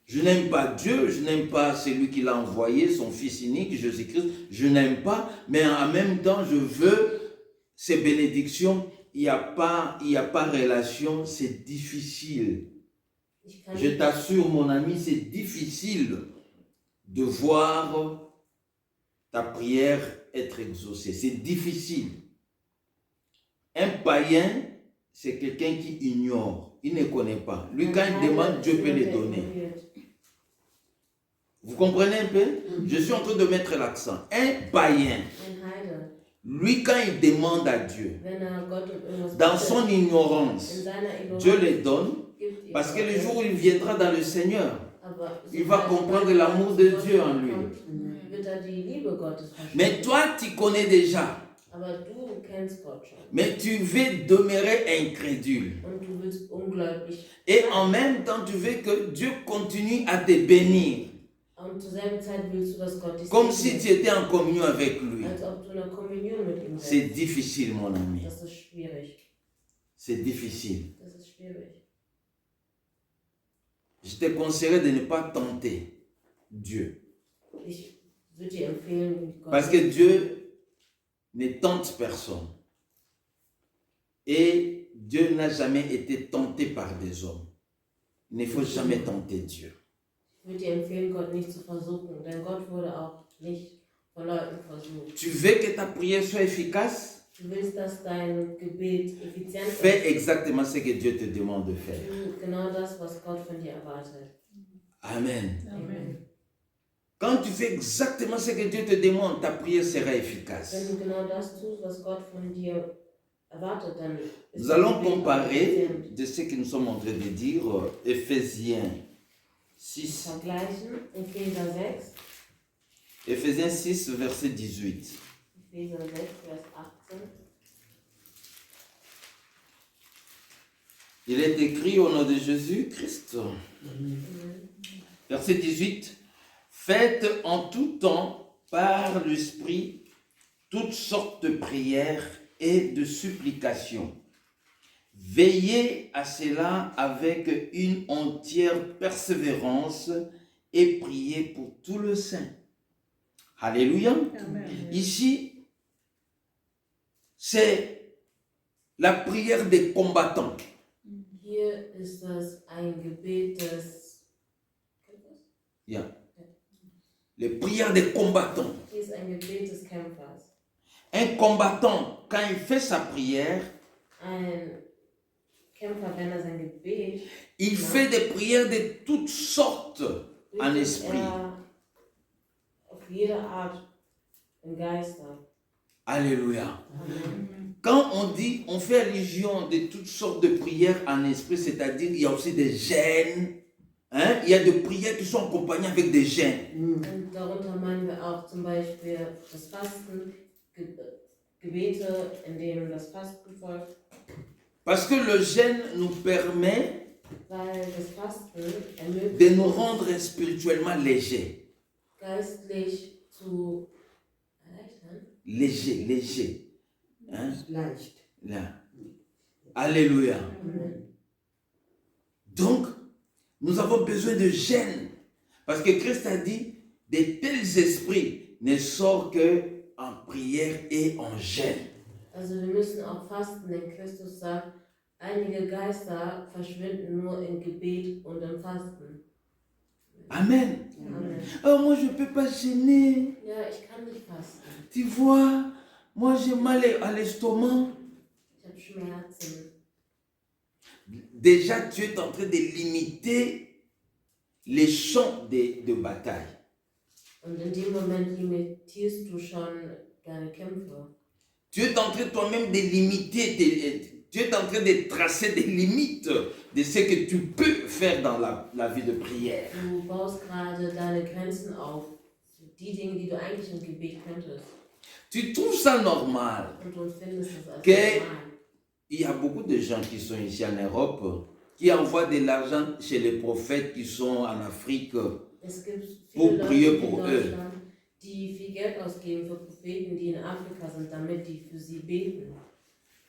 Je n'aime pas Dieu, je n'aime pas celui qui l'a envoyé, son Fils unique, Jésus-Christ. Je n'aime pas, mais en même temps, je veux ces bénédictions. Il n'y a pas relation, c'est difficile. Ich kann Je t'assure, mon ami, c'est difficile de voir ta prière être exaucée. C'est difficile. Un païen, c'est quelqu'un qui ignore. Il ne connaît pas. Lui, quand il demande, Dieu peut les donner. Vous comprenez un peu? Je suis en train de mettre l'accent. Un païen, Ein Heide, lui, quand il demande à Dieu, wenn Gott um irgendwas dans bittet, son ignorance, in seiner Ignoranz Dieu les donne, gibt ihm parce que le Gott, jour où il viendra dans le Seigneur, aber il va sobald comprendre er l'amour de Gott Dieu en lui. kommt, wird die Liebe Gottes verstehen. Mais toi, tu connais déjà, Aber du kennst Gott schon. mais tu veux demeurer incrédule. Und du willst ungläubig Et sein. en même temps, tu veux que Dieu continue à te bénir, Und zur selben Zeit willst du, dass Gott dich comme si segnet, tu étais en communion avec lui. als ob du in einer Kommunion mit ihm C'est bist. difficile, mon ami. Das ist schwierig. C'est difficile. Das ist schwierig. Je te conseillerais de ne pas tenter Dieu. Ich würde dir empfehlen, Gott Parce que Dieu ne tente personne. Et Dieu n'a jamais été tenté par des hommes. Il ne faut jamais tenter Dieu. Ich würde dir empfehlen, Gott nicht zu versuchen, denn Gott wurde auch nicht von Leuten versucht. Tu veux que ta prière soit efficace? Du willst, dass dein Gebet effizient Fais ist. exactement ce que Dieu te demande de faire. Tu genau das, was Gott von dir erwartet. Amen. Amen. Quand tu fais exactement ce que Dieu te demande, ta prière sera efficace. Wenn du genau das tust, was Gott von dir erwartet, dann ist Nous dein allons Gebet auch comparer effizient. de ce que nous sommes en train de dire, Éphésiens 6. Vergleichen, Epheser 6, Éphésiens 6, verset 18. Epheser 6, Vers 18. Il est écrit au nom de Jésus-Christ. Verset 18. Faites en tout temps par l'Esprit toutes sortes de prières et de supplications. Veillez à cela avec une entière persévérance et priez pour tout le saint. Alléluia. Ici, c'est la prière des combattants. Hier ist das ein Gebet des. Yeah. Les prières des combattants. Hier ist ein Gebet des Kämpfers. Un combattant, quand il fait sa prière, Ein Kämpfer, wenn sein Gebet il fait des prières de toutes sortes en bittet esprit. auf jede Art im Geiste. Alléluia. Amen. Quand on dit, on fait allusion de toutes sortes de prières en esprit, c'est-à-dire il y a aussi des gênes. Hein? Il y a des prières qui sont accompagnées avec des gênes. Und darunter meinen wir auch zum Beispiel das Fasten, Gebete, in denen das Fasten folgt, Parce que le gêne nous permet weil das Fasten de ermöglicht nous uns, rendre spirituellement légers. geistlich zu erleichtern. Léger. Hein? Leicht. Là. Alléluia. Amen. Donc, nous avons besoin de gêne. Parce que Christ a dit, de tels esprits ne sortent qu'en prière et en gêne. Also wir müssen auch fasten, denn Christus sagt, einige Geister verschwinden nur im Gebet und im Fasten. Amen. Amen. Oh, moi, je ne peux pas gêner. Ja, ich kann nicht fasten. Tu vois, moi, j'ai mal à l'estomac. Ich habe Schmerzen. Déjà, tu es en train de limiter les champs de bataille. Und in dem Moment limitierst du schon deine Kämpfe. Tu es en train toi-même de limiter, tu es en train de tracer des limites de ce que tu peux faire dans la vie de prière. Du baust gerade deine Grenzen auf. Die Dinge, die du eigentlich im Gebet könntest. Tu trouves ça normal Und du findest das als Que- normal. Il y a beaucoup de gens qui sont ici en Europe qui envoient de l'argent chez les prophètes qui sont en Afrique Es gibt pour viele prier Leute in pour eux. Deutschland, die viel Geld ausgeben für Propheten, die in Afrika sind, damit die für sie beten.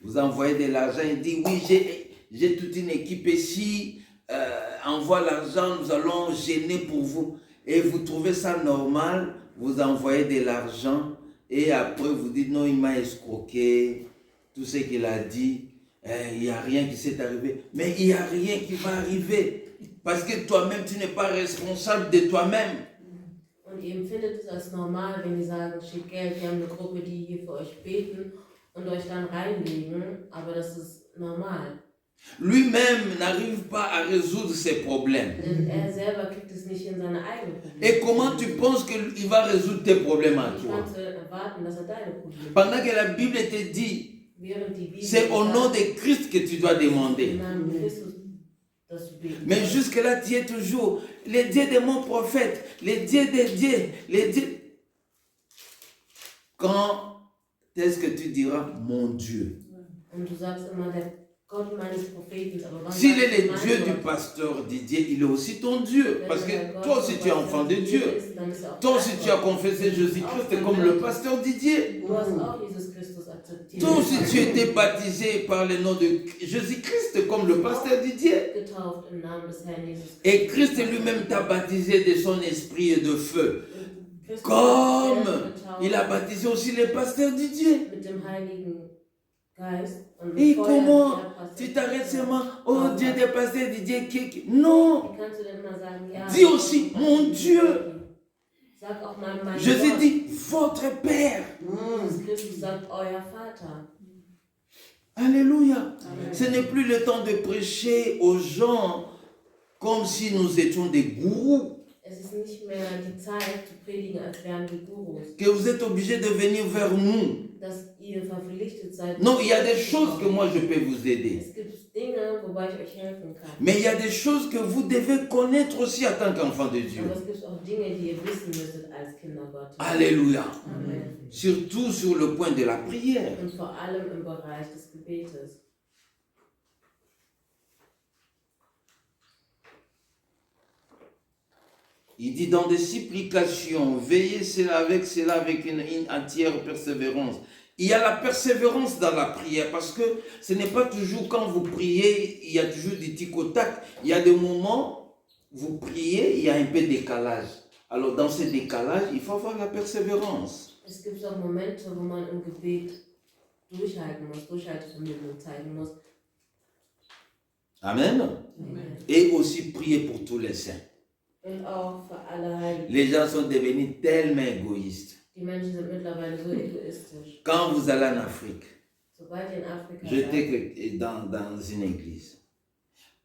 Vous envoyez de l'argent et dit oui, j'ai toute une équipe ici, envoie l'argent, nous allons gêner pour vous. Et vous trouvez ça normal, vous envoyez de l'argent et après vous dites non, il m'a escroqué, tout ce qu'il a dit, il n'y a rien qui s'est arrivé. Mais il n'y a rien qui va arriver parce que toi-même, tu n'es pas responsable de toi-même. Und ihr empfindet es als normal, wenn die sagen, schickt Geld, wir haben eine Gruppe, die hier für euch beten und euch dann reinlegen, aber das ist normal. Lui-même n'arrive pas à résoudre ses problèmes. Denn selber kriegt es nicht in seine eigenen Probleme. Et comment tu penses qu'il va résoudre tes problèmes à Ich toi? kann erwarten, dass deine Probleme. Pendant que la Bible te dit, Während die Bibel c'est au nom de Christ que tu dois demander. im Namen Christus, dass du beten Mais sollst. jusque-là, tu es toujours les dieux de mon prophète, les dieux des dieux, les dieux. Quand est-ce que tu diras mon Dieu? Und du sagst immer, der Gott meines Propheten, aber wann S'il est sagst du le mein Dieu du Gott? pasteur Didier, il est aussi ton Dieu. Wenn Parce der que Gott toi aussi vom tu es Pastor enfant de Didier Dieu. ist, dann ist er auch Toi dein aussi tu as Gott. confessé Jésus-Christ comme le pasteur Didier. Du hast auch Jesus Christus akzeptiert. Toi aussi tu étais baptisé par le nom de Jésus-Christ comme le pasteur Didier. Getauft im Namen des Herrn Jesus Et Christ lui-même t'a baptisé de son esprit et de feu. Christus Comme hat getauft il a baptisé aussi les pasteurs Didier. mit dem Heiligen Geist und Et mit Feuer comment der Pastor tu t'arrêtes Didier. seulement, oh Dieu des pasteurs Didier, non. Wie kannst du denn immer sagen, ja, Dis aussi, mon Dieu. Sag auch mal mein Jésus Gott. dit, votre Père. Jesus Christus sagt, euer Vater. Alléluia. Amen. Ce n'est plus le temps de prêcher aux gens comme si nous étions des gourous. Es ist nicht mehr die Zeit zu predigen, als wären wir Gurus. Que vous êtes obligés de venir vers nous. Dass ihr verpflichtet seid. Non, il y a des choses que moi je peux vous aider. Es gibt Dinge, wobei ich euch helfen kann. Mais il y a des choses que vous devez connaître aussi en tant qu'enfant de Dieu. Aber es gibt auch Dinge, die ihr wissen müsstet als Kinder Gottes. Alléluia. Amen. Surtout sur le point de la prière. Und vor allem im Bereich des Gebetes. Il dit dans des supplications, veillez avec cela avec une entière persévérance. Il y a la persévérance dans la prière parce que ce n'est pas toujours quand vous priez, il y a toujours des tic au tac. Il y a des moments, vous priez, il y a un peu de décalage. Alors dans ce décalage, il faut avoir la persévérance. Es gibt auch Momente, wo man im Gebet durchhalten muss, Durchhaltevermögen zeigen muss. Amen. Amen. Et aussi prier pour tous les saints. Und auch für alle Heiligen. Les gens sont devenus tellement égoïstes. Die Menschen sind mittlerweile so egoistisch. Quand vous allez en Afrique, Sobald ihr in Afrika j'étais dans une église.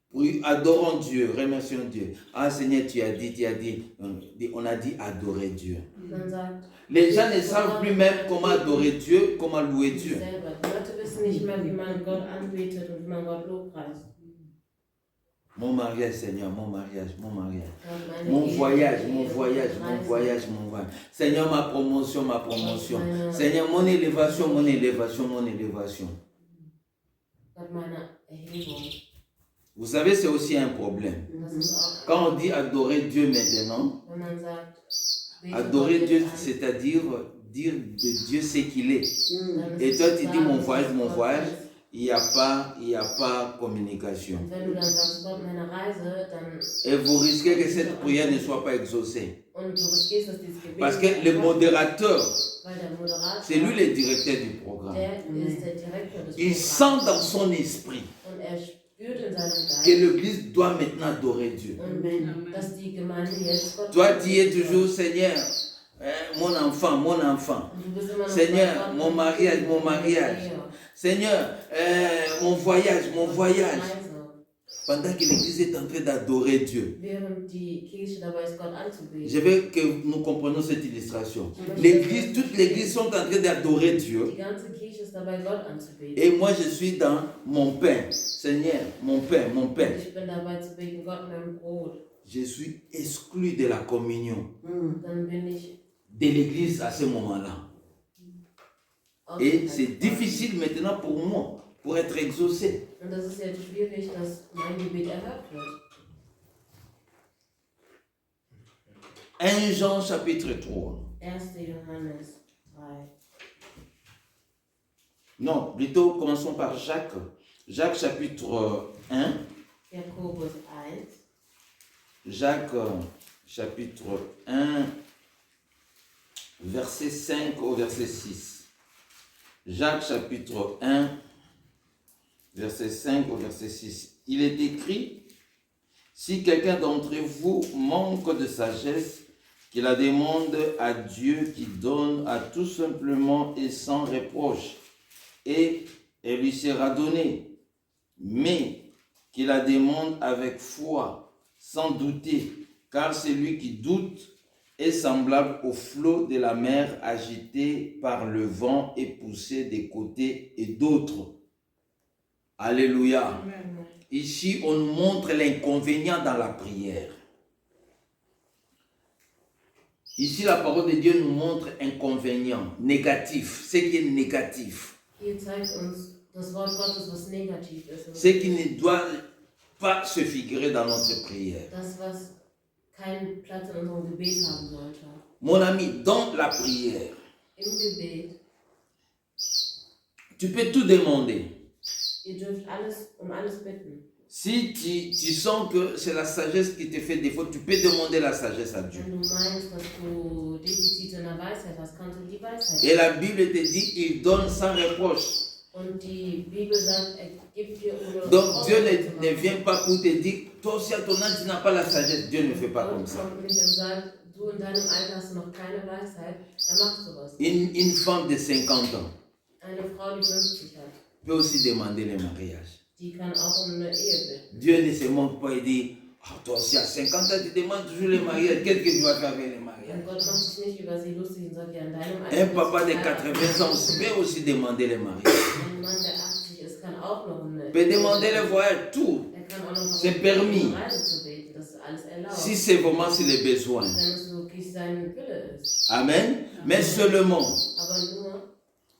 Oui, adorons Dieu, remercions Dieu. Ah Seigneur, tu as dit, on a dit adorer Dieu. dann sagt, Les gens ne savent plus même comment adorer Dieu, comment louer Dieu. selber. Die Leute wissen nicht mehr, wie man Gott anbetet und wie man Gott lobpreist. Mon mariage, Seigneur, mon mariage, mon mariage. Gott, meine Mon Ehe, voyage, meine mon Ehe, voyage, meine mon Reise. voyage, mon voyage. Seigneur, ma promotion, ma promotion. Seigneur, mon élévation, mon élévation, mon élévation. Gott, meine Erhebung. Vous savez, c'est aussi un problème. Das ist auch, Quand on dit adorer Dieu maintenant, wenn man sagt, bete adorer Gott Dieu, jetzt an, c'est-à-dire dire de Dieu ce qu'il est. dann Et ist toi, es tu dis sagen, mon dass voyage, mon Gott voyage. ist. Il n'y a pas communication. Und wenn du dann sagst, Gott, meine Reise, dann Et vous risquez que cette prière ne soit pas exaucée. und du riskierst, dass dieses Gebet Parce que nicht le kommt, modérateur, weil der Moderator, c'est lui le directeur du programme. der ist der Direktor des Il Programms. sent dans son esprit Und er spürt in seinem Geist, que l'Église doit maintenant adorer Dieu. und dass die Gemeinde jetzt Gott Toi, tu es anbetet. toujours, Seigneur, mon enfant, mon enfant. Und du bist immer noch Seigneur, bei Gott, mon mariage, mon mariage. Ehe. Seigneur, mon voyage, mon voyage. Reise. Pendant que l'Église est en train d'adorer Dieu. Während die Kirche dabei ist, Gott anzubeten. Je veux que nous comprenions cette illustration. L'Église, toute l'Église sont en train d'adorer Dieu. Die ganze Kirche ist dabei, Gott anzubeten. Et moi, je suis dans mon pain. Seigneur, mon pain, mon pain. Ich bin dabei zu beten, Gott, mein Brot. Je suis exclu de la communion Dann bin ich de l'Église à ce moment-là. Et c'est difficile maintenant pour moi, pour être exaucé. Und das ist jetzt schwierig, dass mein Gebet erhört wird. 1 Jean chapitre 3. 1. Johannes 3. Non, plutôt commençons par Jacques. Jacques chapitre 1. Jakobus 1. Jacques chapitre 1, verset 5 au verset 6. Jacques chapitre 1, verset 5 au verset 6. Il est écrit, si quelqu'un d'entre vous manque de sagesse, qu'il la demande à Dieu qui donne à tout simplement et sans reproche, et elle lui sera donnée. Mais qu'il la demande avec foi, sans douter, car celui qui doute est semblable au flot de la mer agité par le vent et poussé des côtés et d'autres. Alléluia. Amen. Ici, on nous montre l'inconvénient dans la prière. Ici, la parole de Dieu nous montre inconvénient, négatif, ce qui est négatif. Hier zeigt uns das Wort Gottes, was negativ ist. Ce qui ne doit pas se figurer dans notre prière. Das, was keinen Platz in unserem Gebet haben sollte. Mon ami, dans la prière, Im Gebet, tu peux tout demander. ihr dürft alles bitten. Si tu sens que c'est la sagesse qui te fait défaut, tu peux demander la sagesse à Dieu. Wenn du meinst, dass du Defizite in der Weisheit hast, kannst du die Weisheit Et la Bible te dit, il donne sans reproche. Und die Bibel sagt, er gibt dir ohne Donc Dieu Vorwurf zu ne machen. vient pas pour te dire, toi aussi à ton âge, tu n'as pas la sagesse. Dieu ne fait pas comme Gott ça. kommt nicht und sagt, du in deinem Alter hast du noch keine Weisheit, er macht sowas. Une femme de 50 ans Eine Frau, die 50 hat, peut aussi demander le mariage. die kann auch um eine Ehe bitten. Dieu ne se moque pas et dit, ah, toi aussi à 50 ans, tu demandes toujours le mariage. Qu'est-ce que tu vas faire avec le Und mariage? Gott macht sich nicht über sie lustig und sagt, ja, in deinem Alter. Un papa de wirst du heiraten. 80 ans peut aussi demander le mariage. Ein Mann, der 80 ist, kann auch noch eine Peut demander le voyage, tout. Er kann auch noch C'est permis. um Reise zu beten, das ist alles erlaubt. Si c'est vraiment sur les besoins. Wenn es wirklich sein Wille ist. Amen. Mais seulement, Aber nur,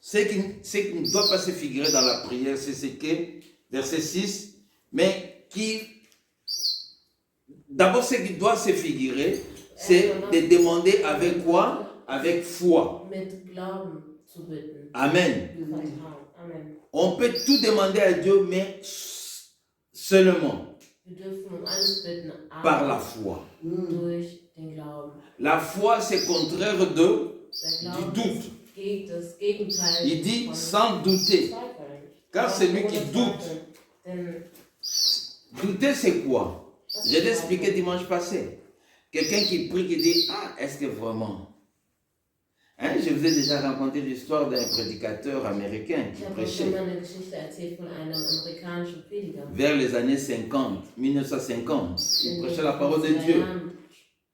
ce qui ne doit pas se figurer dans la prière, c'est ce que, verset 6, mais qui, d'abord ce qui doit se figurer, c'est de demander avec quoi? Avec foi. mit Glauben zu bitten. Amen. Vertrauen. Amen. On peut tout demander à Dieu, mais seulement Wir dürfen um alles bitten, par aber la foi. durch den Glauben. La foi, c'est contraire de, Der du Glaube doute. ist das Gegenteil Il dit von sans douter. Zweifeln. Car celui qui Ohne doute, Zweifel. Denn douter c'est quoi? was Je ist t'ai expliqué Zweifel? dimanche passé. Quelqu'un qui prie, qui dit, ah, est-ce que vraiment? Hein, je vous ai déjà raconté l'histoire d'un prédicateur américain qui Ich habe euch schon prêchait mal eine Geschichte erzählt von einem amerikanischen Prediger. vers les années 50, 1950. Il In prêchait den la parole de 50er Dieu. Jahren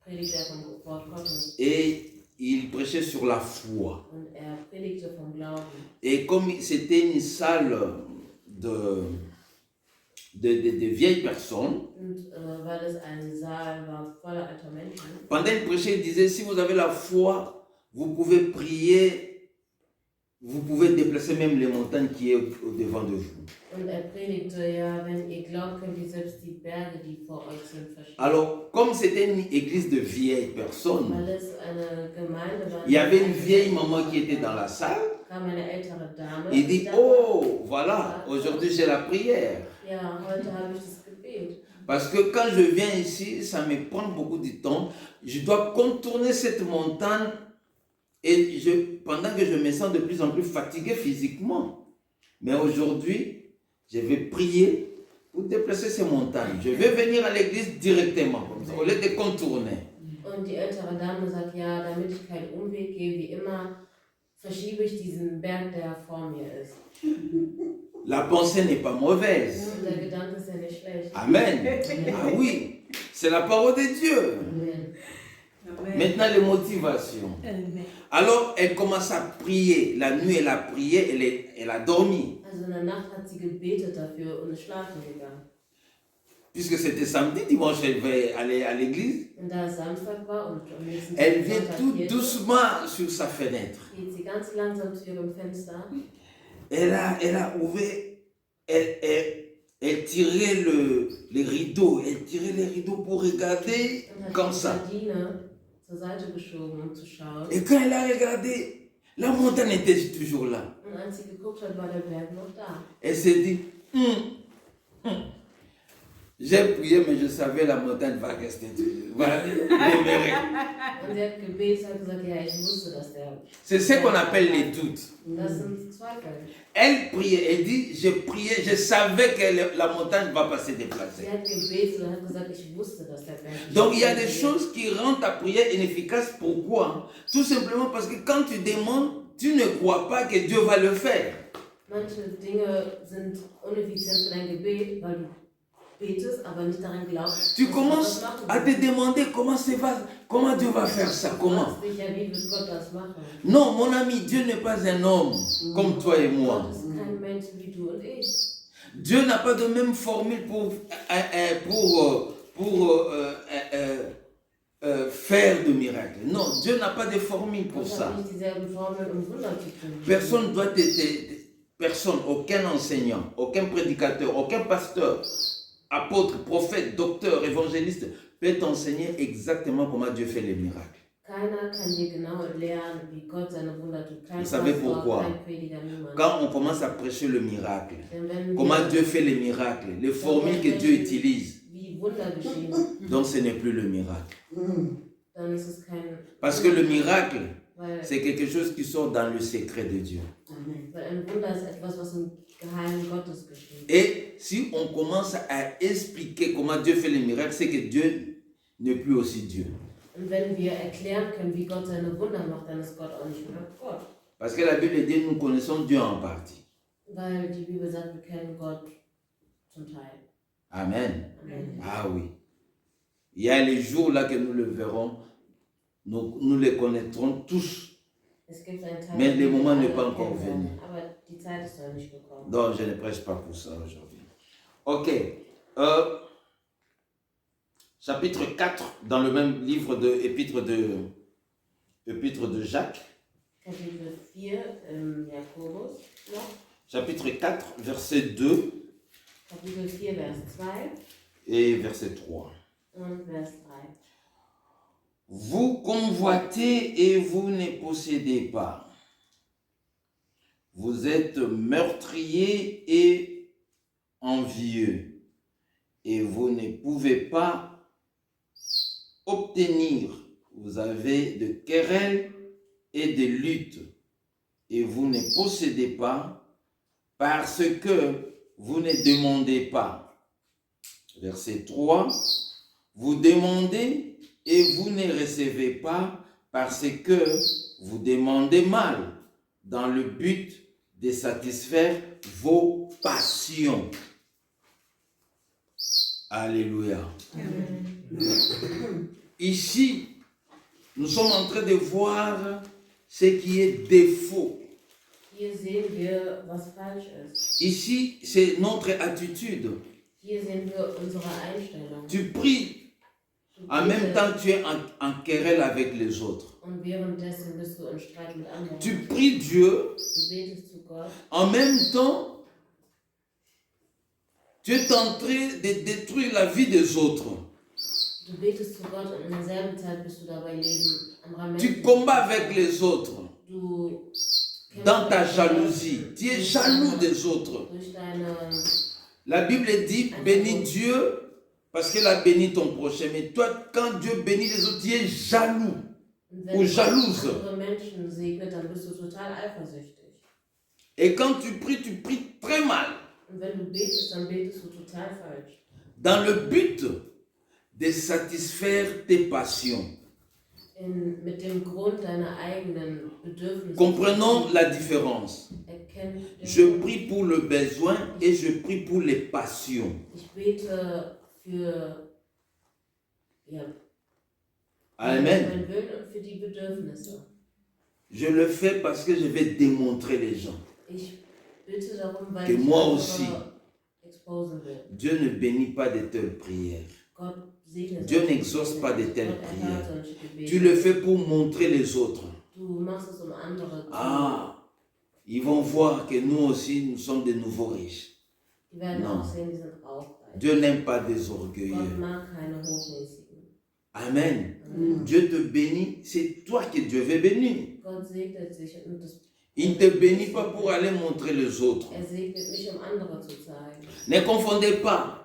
predigte er vom Wort Gottes Et il prêchait sur la foi. und er predigte vom Glauben. Et comme c'était une salle de vieilles personnes, Und weil es ein Saal war voller alter Menschen, pendant qu'il prêchait, il disait, si vous avez la foi, vous pouvez prier, vous pouvez déplacer même les montagnes qui est au-devant de vous. und er predigte, ja, wenn ihr glaubt, könnt ihr selbst die Berge, die vor euch sind, verschieben. Alors, comme c'était une église de vieilles personnes, Weil es eine Gemeinde war, il y avait une vieille maman qui était dans la salle. kam eine ältere Dame. Il die dit, da war. oh, voilà, aujourd'hui j'ai la prière. Ja, heute habe ich das Gebet. Parce que quand je viens ici, ça me prend beaucoup de temps. Je dois contourner cette montagne et pendant que je me sens de plus en plus fatigué physiquement. Mais aujourd'hui, je vais prier pour déplacer ces montagnes. Je vais venir à l'église directement, comme ça, au lieu de contourner. Und die ältere Dame sagt, ja, damit ich keinen Umweg gehe, wie immer, verschiebe ich diesen Berg, der vor mir ist. La pensée n'est pas mauvaise. Und der Gedanke ist ja nicht schlecht. Amen. Ah oui, c'est la parole de Dieu. Amen. Amen. Maintenant, les motivations. Amen. Alors, elle commence à prier. La nuit, elle a prié, elle a dormi. Also in der Nacht hat sie gebetet dafür und ist schlafen gegangen. Puisque c'était samedi, dimanche, elle va aller à l'église. Und da es Samstag war und am nächsten Elle Tag vient Sonntag tout Kirche, doucement sur sa fenêtre. geht sie ganz langsam zu ihrem Fenster. Elle a ouvert, elle tirait les rideaux pour regarder Und hat comme die ça. Gardine zur Seite geschoben, um zu schauen. Et quand elle a regardé, la montagne était toujours là. Und als sie geguckt hat, war der Berg noch da. Elle s'est dit, j'ai prié, mais je savais la montagne va rester toujours. Va demeurer. Und sie hat gebetet, hat gesagt, ja, ich wusste, dass der... C'est ce qu'on appelle les doutes. Das sind Zweifel. Elle priait, elle dit, je priais, je savais que la montagne va pas se déplacer. Sie hat gebetet und hat gesagt, ich wusste, dass der Berg... Donc il y a des choses qui rendent ta prière inefficace. Pourquoi? Tout simplement parce que quand tu demandes, tu ne crois pas que Dieu va le faire. Manche Dinge sind uneffizient für dein Gebet, weil du betest, aber nicht daran glaubst. Tu commences à te demander comment Dieu va faire ça, comment? Dich ja, wie wird Gott das machen? Non, mon ami, Dieu n'est pas un homme comme toi et moi. Gott ist kein Mensch wie du und ich. Dieu n'a pas de même formule pour faire de miracles. Non, Dieu n'a pas de formule pour Gott ça. hat nicht dieselben Formeln, um Wunder zu tun. Personne, aucun enseignant, aucun prédicateur, aucun pasteur, apôtre, prophète, docteur, évangéliste peut t'enseigner exactement comment Dieu fait les miracles. Keiner kann dir genau lernen, wie Gott seine Wunder tut. Kein Vous savez Pastor, pourquoi? kein Prediger, niemand. Quand on commence à prêcher le miracle, Denn wenn comment wir, Dieu fait les miracles, les formules que Dieu utilise, wie Wunder geschehen, donc ce n'est plus le miracle. dann ist es kein... Parce que le miracle, Weil c'est quelque chose qui sort dans le secret de Dieu. ein Wunder ist etwas, was im Geheimen Gottes geschieht. Et si on commence à expliquer comment Dieu fait les miracles, c'est que Dieu n'est plus aussi Dieu. Und wenn wir erklären können, wie Gott seine Wunder macht, dann ist Gott auch nicht mehr Gott. Parce que la Bible dit nous connaissons Dieu en partie. Weil die Bibel sagt, wir kennen Gott zum Teil. Amen. Amen. Ah oui. Il y a les jours là que nous le verrons, nous les connaîtrons tous. Es gibt einen Teil, Mais le moment den wir n'est pas alle encore kennen venu. werden, aber die Zeit ist noch nicht gekommen. Donc je ne prêche pas pour ça aujourd'hui. Ok. Chapitre 4 dans le même livre de épître de Jacques. Kapitel 4 im Jakobus noch. Chapitre 4, verset 2 Kapitel 4, Vers 2 et verset 3. und Vers 3. Vous convoitez et vous ne possédez pas. Vous êtes meurtriers et envieux. Et vous ne pouvez pas obtenir. Vous avez de querelles et de luttes. Et vous ne possédez pas parce que vous ne demandez pas. Verset 3. Vous demandez et vous ne recevez pas parce que vous demandez mal dans le but de satisfaire vos passions. Alléluia. Ici, nous sommes en train de voir ce qui est défaut. Hier sehen wir, was falsch ist. Ici, c'est notre attitude. Hier sehen wir unsere Einstellung. Tu pries, en même temps tu es en querelle avec les autres. Und währenddessen bist du in Streit mit anderen. Tu pries Dieu, Du betest zu Gott. en même temps tu es en train de détruire la vie des autres. Du betest zu Gott und in derselben Zeit bist du dabei, Leben anderer Tu Menschen. combats avec les autres Du dans ta jalousie. Tu es jaloux des autres. durch deine... La Bible dit bénis Dieu parce qu'il a béni ton prochain. Mais toi, quand Dieu bénit les autres, tu es jaloux Und ou wenn jalouse. du andere Menschen segnet, dann bist du total eifersüchtig. Et quand tu pries très mal. Und wenn du betest, dann betest du total falsch. Dans le but de satisfaire tes passions. Mit dem Grund deiner eigenen Bedürfnisse. Comprenons la différence. Erkenn den Je Grund. prie pour le besoin et je prie pour les passions. Ich bete für Amen. meinen Willen und für die Bedürfnisse. Je le fais parce que je vais démontrer les gens. Ich bitte darum, weil Que ich moi andere aussi. exposen will. Dieu ne bénit pas de telles prières. Gott segne Dieu solche n'exauce pas de Gebete. telles Gott erhört prières. solche Gebete. Tu le fais pour montrer les autres. Du machst es, andere zu. Ah, ils vont voir que nous aussi, nous sommes de nouveaux riches. die werden Non. auch sehen, die sind auch reich. Dieu n'aime pas des Gott orgueilleux. mag keine Hochmäßigen. Amen. Amen. Dieu te bénit, c'est toi que Dieu veut bénir. Gott segnet sich und das, Il ne te bénit pas pour aller montrer les autres. segnet mich, um andere zu zeigen. Ne confondez pas.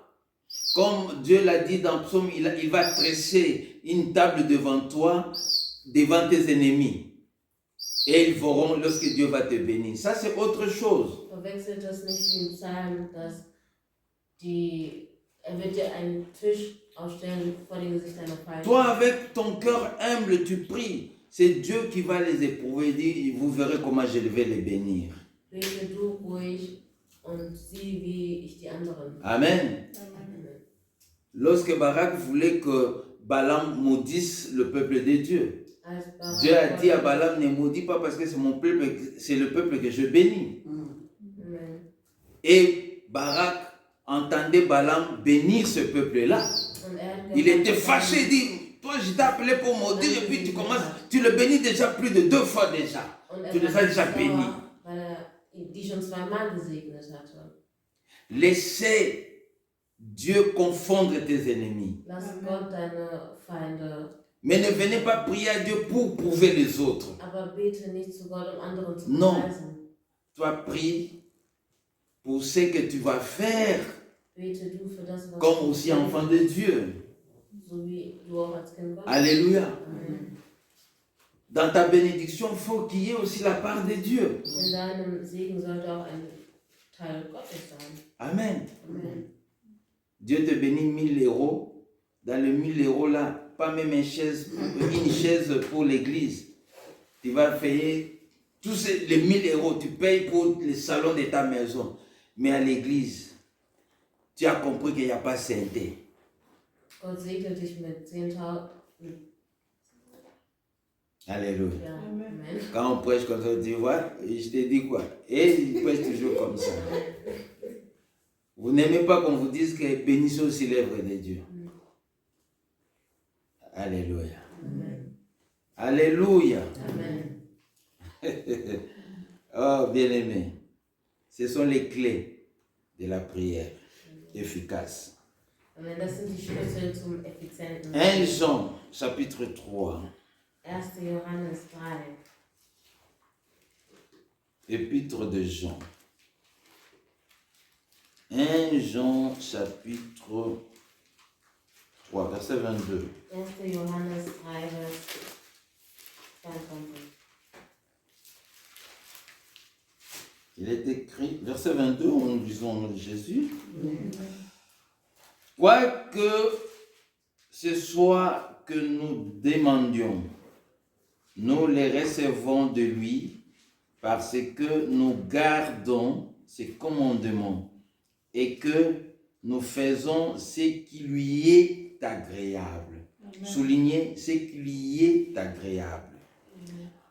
Comme Dieu l'a dit dans Psaume, il va dresser une table devant toi, devant tes ennemis. Et ils verront lorsque Dieu va te bénir. Ça, c'est autre chose. Verwechselt das nicht wie im Psalm, dass er wird dir einen Tisch aufstellen vor dem Gesicht deiner Feinde. Toi, avec ton cœur humble, tu pries. C'est Dieu qui va les éprouver. Il dit, vous verrez comment je vais les bénir. Bete du ruhig und sieh, wie ich die anderen. Amen. Lorsque Barak voulait que Balaam maudisse le peuple de Dieu, Dieu a dit à Balaam, ne maudis pas parce que c'est mon peuple, c'est le peuple que je bénis. Amen. Et Barak entendait Balaam bénir ce peuple-là. Il était fâché, il dit, toi je t'ai appelé pour maudire et puis tu le bénis déjà plus de 2 fois déjà. Tu les as déjà bénis. Weil die schon zweimal gesegnet hatte. Laissez Dieu confondre tes ennemis. Lass Gott deine Feinde. Mais ne venez pas prier à Dieu pour prouver les autres. Aber bete nicht zu Gott, um anderen zu Non. beweisen. Toi prie pour ce que tu vas faire Bete du für das, was comme du aussi tust, enfant de Dieu. so wie du auch als Kind Gottes. Alléluia. Amen. Dans ta bénédiction, il faut qu'il y ait aussi la part de Dieu. In deinem Segen sollte auch ein Teil Gottes sein. Amen. Amen. Dieu te bénit 1000 euros. Dans les 1000 euros là, pas même une chaise pour l'église. Tu vas payer tous les 1000 euros, tu payes pour le salon de ta maison. Mais à l'église, tu as compris qu'il n'y a pas sainteté. Gott segne dich mit 10.000. Alléluia. Ja, Amen. Quand on prêche comme ça, tu vois, je te dis quoi? Et il prêche toujours comme ça. Vous n'aimez pas qu'on vous dise que bénissez aussi l'œuvre de Dieu. Alléluia. Amen. Alléluia. Amen. Oh, bien-aimé, ce sont les clés de la prière efficace. Amen. Das sind die Schlüssel zum effizienten 1 Jean, chapitre 3, 1. Johannes 3. épître de Jean. 1 Jean, chapitre 3, verset 22. 1. Johannes 3, Vers 22. Il est écrit, verset 22, en lisant Jésus. Quoique ce soit que nous demandions, nous les recevons de lui parce que nous gardons ses commandements et que nous faisons ce qui lui est agréable. Amen. Soulignez ce qui lui est agréable.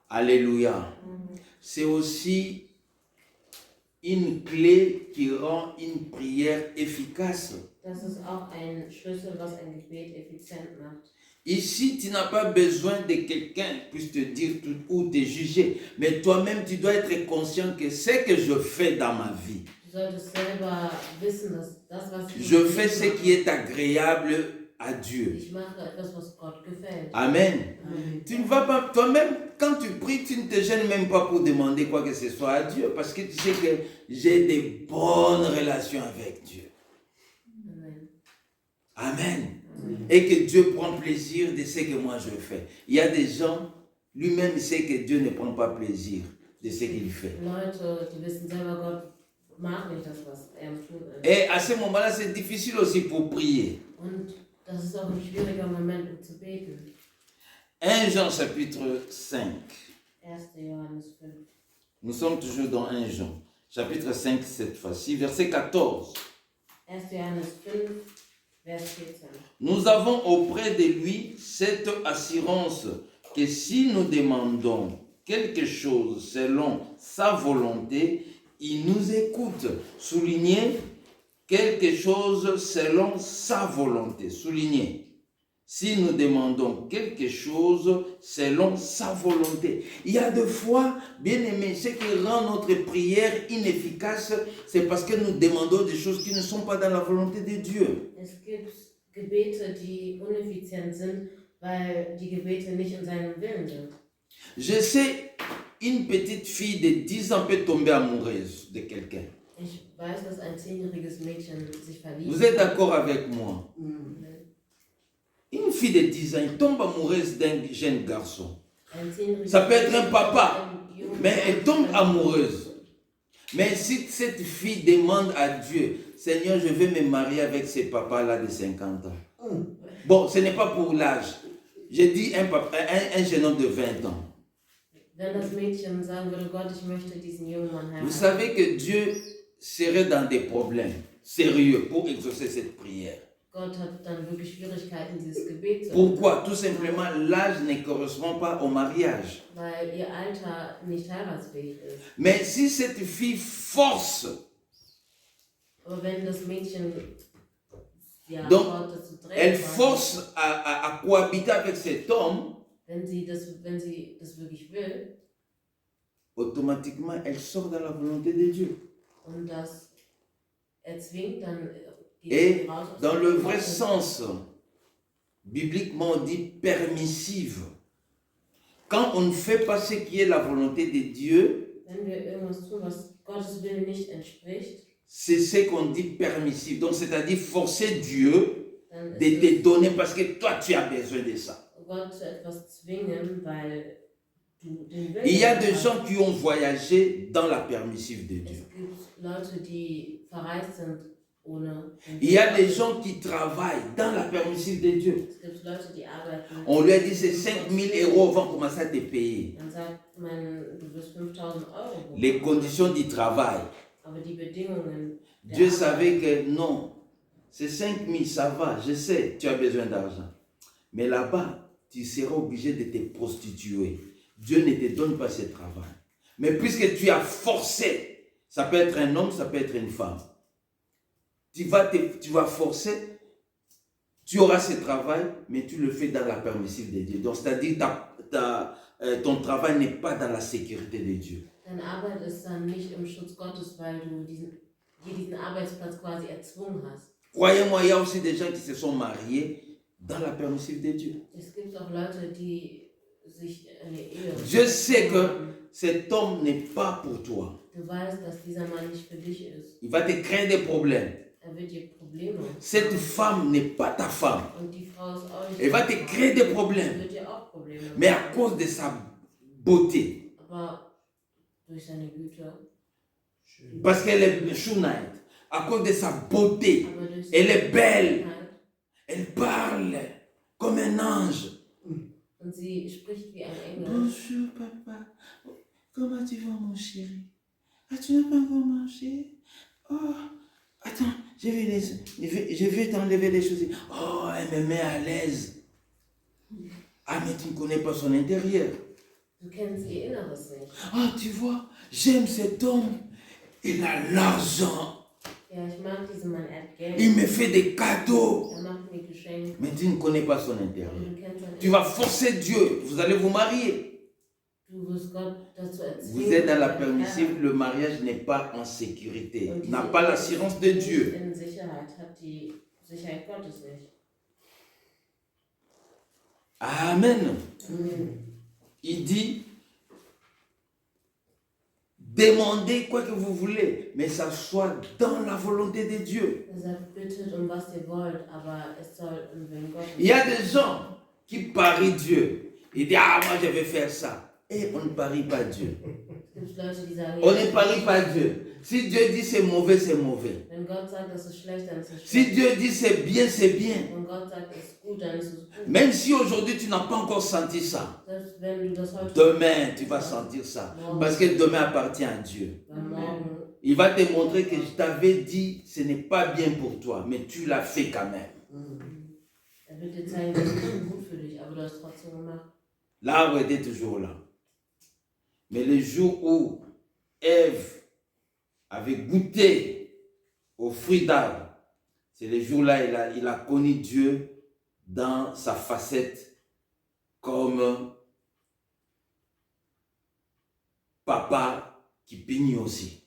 Alléluia. C'est aussi une clé qui rend une prière efficace. Das ist auch ein Schlüssel, was ein Gebet effizient macht. Ici, tu n'as pas besoin de quelqu'un qui puisse te dire tout, ou te juger. Mais toi-même, tu dois être conscient que ce que je fais dans ma vie, Du solltest selber wissen, dass das, was ich je fais ce qui est agréable à Dieu. Ich mache etwas, was Gott gefällt. Amen. Amen. Tu ne vas pas, toi-même, quand tu pries, tu ne te gênes même pas pour demander quoi que ce soit à Dieu. Parce que tu sais que j'ai des bonnes relations avec Dieu. Amen. Amen. Et que Dieu prend plaisir de ce que moi je fais. Il y a des gens, lui-même sait que Dieu ne prend pas plaisir de ce qu'il fait. Leute, die wissen selber, Gott mag nicht das, was er tut. Et à ce moment-là, c'est difficile aussi pour prier. Und das ist auch ein schwieriger Moment, um zu beten. 1 Jean chapitre 5. 1. Johannes 5. Nous sommes toujours dans 1 Jean. Chapitre 5 cette fois-ci, verset 14. 1. Johannes 5, Vers 14. Nous avons auprès de lui cette assurance que si nous demandons quelque chose selon sa volonté, il nous écoute. Soulignez quelque chose selon sa volonté. Soulignez. si nous demandons quelque chose selon sa volonté. Il y a des fois, bien aimé, ce qui rend notre prière inefficace, c'est parce que nous demandons des choses qui ne sont pas dans la volonté de Dieu. Es gibt Gebete, die ineffizient sind, weil die Gebete nicht in seinem Willen sind. Je sais, une petite fille de 10 ans peut tomber amoureuse de quelqu'un. Ich weiß, dass ein 10-jähriges Mädchen sich verliebt. Vous êtes d'accord avec moi? Une fille de 10 ans tombe amoureuse d'un jeune garçon. Ça peut être un papa, mais elle tombe amoureuse. Mais si cette fille demande à Dieu, Seigneur, je veux me marier avec ce papa-là de 50 ans. Bon, ce n'est pas pour l'âge. J'ai dit un jeune homme de 20 ans. Wenn das Mädchen sagen würde, Gott, ich möchte diesen jungen Mann heiraten. Vous savez que Dieu serait dans des problèmes sérieux pour exaucer cette prière. Gott hat dann wirklich Schwierigkeiten, dieses Gebet zu Pourquoi? Tout simplement, l'âge ne correspond pas au mariage. weil ihr Alter nicht heiratsfähig ist. Mais si cette fille force, Aber wenn das Mädchen donc, schaut, das zu elle drehen, force à cohabiter avec cet homme, wenn sie das wirklich will automatiquement, elle sort dans la volonté de Dieu. und das erzwingt, dann Et sie raus aus dans dem le vrai Gottes. sens, bibliquement on dit permissive. Quand on ne fait pas ce qui est la volonté de Dieu, Wenn wir irgendwas tun, was Gottes Willen nicht entspricht, c'est ce qu'on dit permissif. Donc, c'est-à-dire forcer Dieu dann de ist te donner parce que toi, tu as besoin de ça. Gott zu etwas zwingen, weil du den Willen Il y a des hast. gens qui ont voyagé dans la permissive de Dieu. Es gibt Leute, die verreist sind ohne den Il y a Willen des Gottes. gens qui travaillent dans la permissive de Dieu. Es gibt Leute, die arbeiten. On lui a dit c'est 5 000 euros, vont commencer à te payer. Dann sagt man, du wirst 5.000 Euro Les bekommen. conditions du travail. Aber die Bedingungen der Dieu Arbeit, savait que non, c'est 5 000, ça va, je sais, tu as besoin d'argent. Mais là-bas, tu seras obligé de te prostituer. Dieu ne te donne pas ce travail. Mais puisque tu as forcé, ça peut être un homme, ça peut être une femme. Tu vas forcer, tu auras ce travail, mais tu le fais dans la permissive de Dieu. Donc, c'est-à-dire ton travail n'est pas dans la sécurité de Dieu. deine Arbeit ist dann nicht im Schutz Gottes, weil du dir diesen Arbeitsplatz quasi erzwungen hast. Croyez-moi, il y a aussi des gens qui se sont mariés dans la permissive de Dieu. Es gibt auch Leute, die sich eine Ehe. Je sais que cet homme n'est pas pour toi. Du weißt, dass dieser Mann nicht für dich ist. Il va te créer des problèmes. Er wird dir Probleme. Cette femme n'est pas ta femme. Und die Frau ist auch nicht. Elle va te créer des Er problèmes. wird dir auch Probleme. Mais à machen. cause de sa beauté, Aber durch seine Güte. parce qu'elle est Shunaït, à cause de sa beauté, Aber durch elle seine est belle, Schönheit. elle parle comme un ange. Und sie spricht wie ein Engel. Bonjour papa, comment tu vas mon chéri? Ah, tu n'as pas encore mangé? Oh, attends, je vais t'enlever les choses. Oh, elle me met à l'aise. Ah, mais tu ne connais pas son intérieur. Du kennst ihr Inneres nicht. Ah, tu vois, j'aime cet homme. Il a l'argent. Ja, ich mag diesen Mann, er hat Geld. Il me fait des cadeaux. Er macht mir Geschenke. Mais tu ne connais pas son intérieur. Und du kennst sein Tu vas forcer Dieu. Vous allez vous marier. Du wirst Gott dazu Vous erzwingen. êtes dans la dass er permissive. Le mariage n'est pas en sécurité. Und N'a diese pas Ehe l'assurance de ist Dieu. nicht in Sicherheit, hat die Sicherheit Gottes nicht. Amen. Amen. Il dit, demandez quoi que vous voulez, mais ça soit dans la volonté de Dieu. Er sagt, bittet was ihr wollt, aber es soll im Willen Gottes. Il y a des gens qui parient Dieu. Ils disent, ah, moi je vais faire ça. Et on ne parie pas Dieu. Es gibt Leute, die sagen, On ja, ne parie pas Dieu. Si Dieu dit c'est mauvais, c'est mauvais. wenn Gott sagt, das ist schlecht, dann ist es Si schlecht. Dieu dit c'est bien, c'est bien. Wenn Gott sagt, es ist gut, dann ist es gut. Même si aujourd'hui tu n'as pas encore senti ça, Selbst wenn du das heute demain tu vas sentir ça. Parce que demain appartient à Dieu. weil morgen, Il va te montrer que je t'avais dit ce n'est pas bien pour toi, mais tu l'as fait quand même. er wird dir zeigen, das ist nicht gut für dich, aber du hast es trotzdem gemacht. L'arbre était toujours là. Mais le jour où Ève avait goûté au fruit d'arbre, c'est le jour-là il a connu Dieu dans sa facette comme papa qui punit aussi.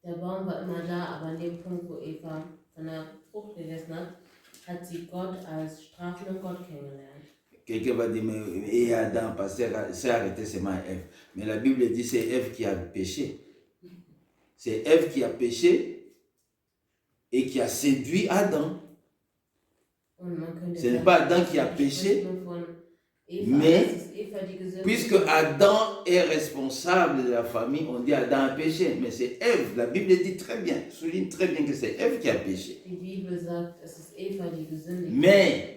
Der Baum war immer da, aber an dem Punkt, wo Eva von der Frucht gegessen hat, hat sie Gott als strafenden Gott kennengelernt. Quelqu'un va dire, mais Adam, parce que c'est arrêté seulement Ève. Mais la Bible dit c'est Ève qui a péché. C'est Ève qui a péché et qui a séduit Adam. Ce n'est pas Adam qui a péché, mais puisque Adam est responsable de la famille, on dit Adam a péché. Mais c'est Ève, la Bible dit très bien, souligne très bien que c'est Ève qui a péché. Mais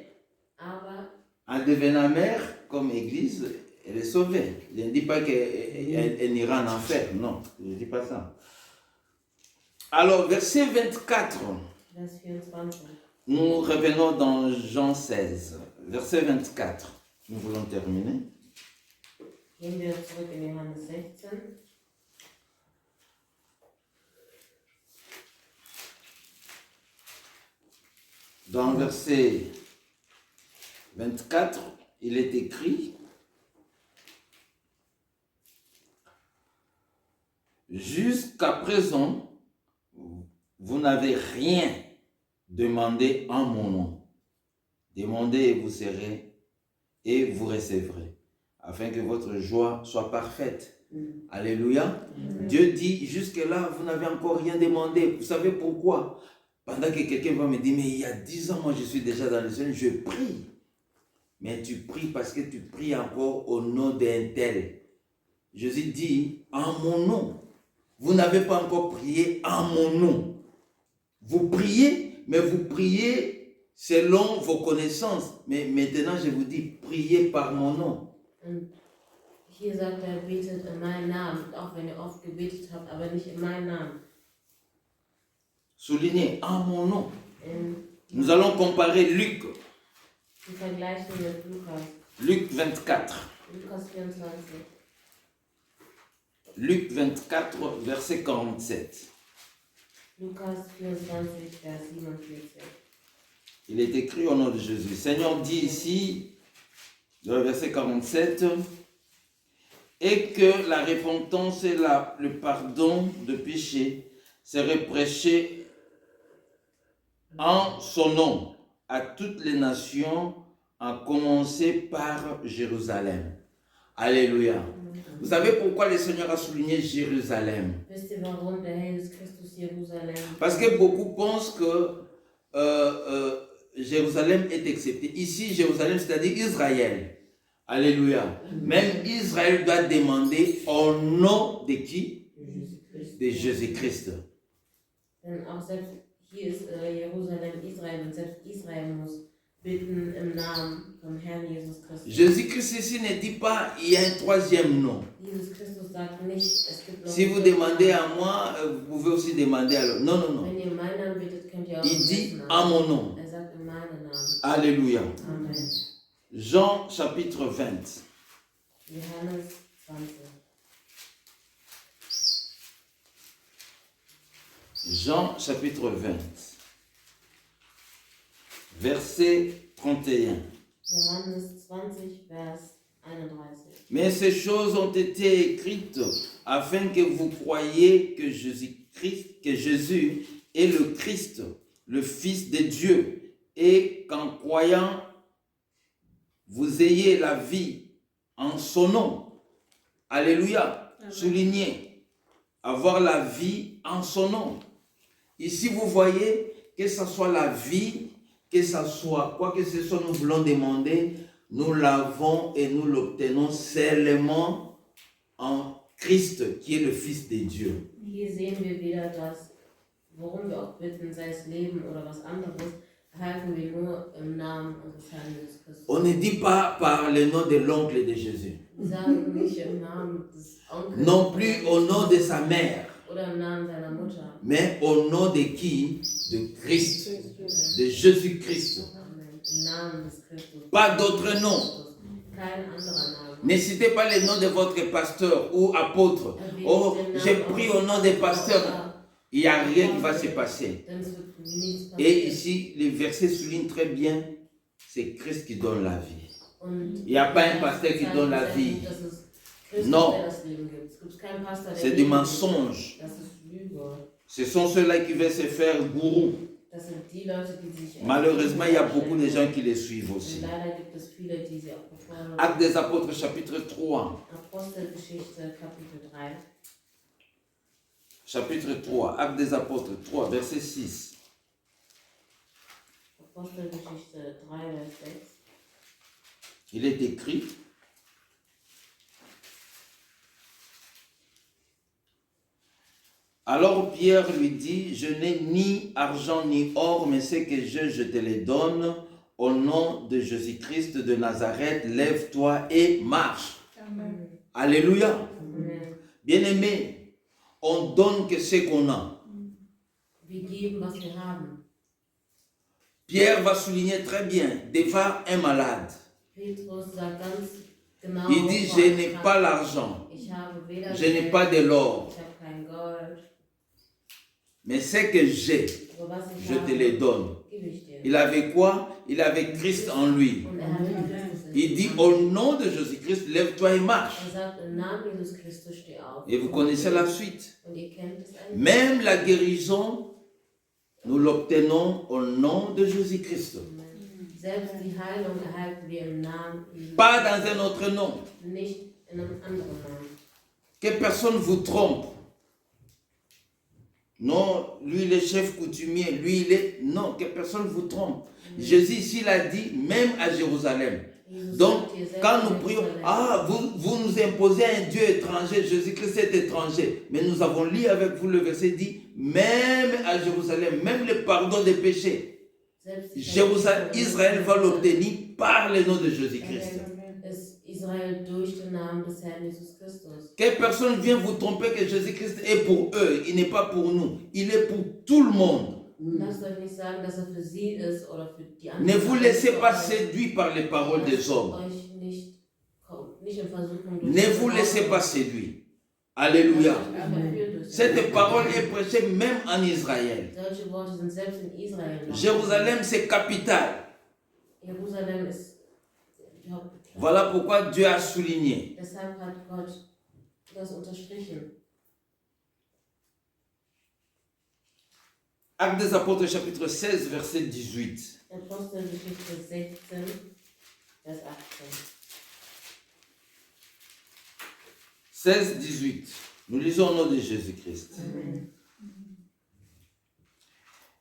en devenant mère, comme église, elle est sauvée. Je ne dis pas qu'elle ira en enfer, non, je ne dis pas ça. Alors, verset 24, nous revenons dans Jean 16, verset 24. Nous voulons terminer. Gehen wir zurück in Johannes 16. Dans verset 24, il est écrit: jusqu'à présent, vous n'avez rien demandé en mon nom. Demandez et vous serez, et vous recevrez, afin que votre joie soit parfaite. Alléluia. Dieu dit, jusque-là, vous n'avez encore rien demandé. Vous savez pourquoi? Pendant que quelqu'un va me dire, mais il y a 10 ans, moi je suis déjà dans le Seigneur, je prie. Mais tu pries parce que tu pries encore au nom d'un tel. Jésus dit, en mon nom. Vous n'avez pas encore prié en mon nom. Vous priez, mais vous priez selon vos connaissances. Mais maintenant, je vous dis, priez par mon nom. Hier sagt betet in meinem Namen, auch wenn ihr oft gebetet habt, aber nicht in meinem Namen. Soulignez, en mon nom. Nous allons comparer Luc. Wir vergleichen mit Lukas. Luc 24. Lukas 24. Luc 24, verset 47. Lukas 24, Vers 47. Il est écrit au nom de Jésus. Seigneur dit ici, dans le verset 47, et que la repentance et le pardon de péché seraient prêchés en son nom à toutes les nations, à commencer par Jérusalem. Alléluia. Vous savez pourquoi le Seigneur a souligné Jérusalem? Parce que beaucoup pensent que Jérusalem est excepté. Ici, Jérusalem, c'est-à-dire Israël. Alléluia. Même Israël doit demander au nom de qui? De Jésus-Christ. Hier ist Jerusalem, Israel, und selbst Israel muss bitten im Namen vom Herrn Jesus Christus. Jésus-Christ ici ne dit pas il y a un troisième nom. Jesus Christus sagt nicht, es gibt noch si vous demandez à moi, vous pouvez aussi demander à l'autre. Non, non, non. Wenn ihr meinen Namen bittet, könnt ihr auch Il dit Namen. à mon nom. Er sagt in meinem Namen. Alléluia. Amen. Jean chapitre 20. Johannes 20. Jean chapitre 20, verset 31. Johannes 20, Vers 31. Mais ces choses ont été écrites afin que vous croyiez que Jésus est le Christ, le Fils de Dieu, et qu'en croyant, vous ayez la vie en son nom. Alléluia. Amen. Soulignez, avoir la vie en son nom. Ici, vous voyez que ce soit la vie, que ce soit quoi que ce soit, nous voulons demander, nous l'avons et nous l'obtenons seulement en Christ, qui est le Fils de Dieu. Hier sehen wir wieder, dass, worum wir auch bitten, sei es Leben oder was anderes, erhalten wir nur im Namen unseres Herrn Jesus Christus. On ne dit pas par le nom de l'oncle de Jésus. Wir sagen nicht im Namen des Onkels. Non plus au nom de sa mère. Oder im Namen seiner Mutter. Mais au nom de qui? De Christ, de Jésus-Christ. Im Namen des Christus. Pas d'autre nom. Kein anderer Name. Ne citez pas le nom de votre pasteur ou apôtre. Oh, j'ai pris au nom des pasteurs. Il n'y a rien qui va se passer. Et ici, le verset souligne très bien c'est Christ qui donne la vie. Und Il n'y a pas un pasteur qui donne la vie. Non. C'est du mensonge. Ce sont ceux-là qui veulent se faire gourou. Malheureusement, il y a beaucoup de gens qui les suivent aussi. Actes des Apôtres, chapitre 3. Chapitre 3, Actes des Apôtres 3, verset 6. Il est écrit: alors Pierre lui dit, je n'ai ni argent ni or, mais ce que j'ai, je te les donne. Au nom de Jésus-Christ de Nazareth, lève-toi et marche. Amen. Alléluia. Amen. Bien-aimé, on donne que ce qu'on a. Pierre va souligner très bien, devant un malade. Il dit, je n'ai pas l'argent, je n'ai pas de l'or, mais ce que j'ai, je te le donne. Il avait quoi? Il avait Christ en lui. Il dit, au nom de Jésus-Christ, lève-toi et marche. Et vous connaissez la suite. Même la guérison, nous l'obtenons au nom de Jésus-Christ. Pas dans un autre nom. Que personne vous trompe. Non, lui il est chef coutumier, lui il est... Non, que personne vous trompe. Jésus ici il a dit, même à Jérusalem. Donc, quand nous prions, vous nous imposez un Dieu étranger, Jésus-Christ est étranger. Mais nous avons lu avec vous le verset dit, même à Jérusalem, même le pardon des péchés, Israël va l'obtenir par le nom de Jésus-Christ. Que personne vienne vous tromper que Jésus-Christ est pour eux, il n'est pas pour nous, il est pour tout le monde. Ne vous laissez pas séduire par les paroles des hommes. Ne vous laissez pas séduire. Alléluia. Cette parole est prêchée même en Israël. Jérusalem, c'est capitale. Voilà pourquoi Dieu a souligné. Actes des Apôtres, chapitre 16, verset 18. 16, 18. Nous lisons au nom de Jésus-Christ.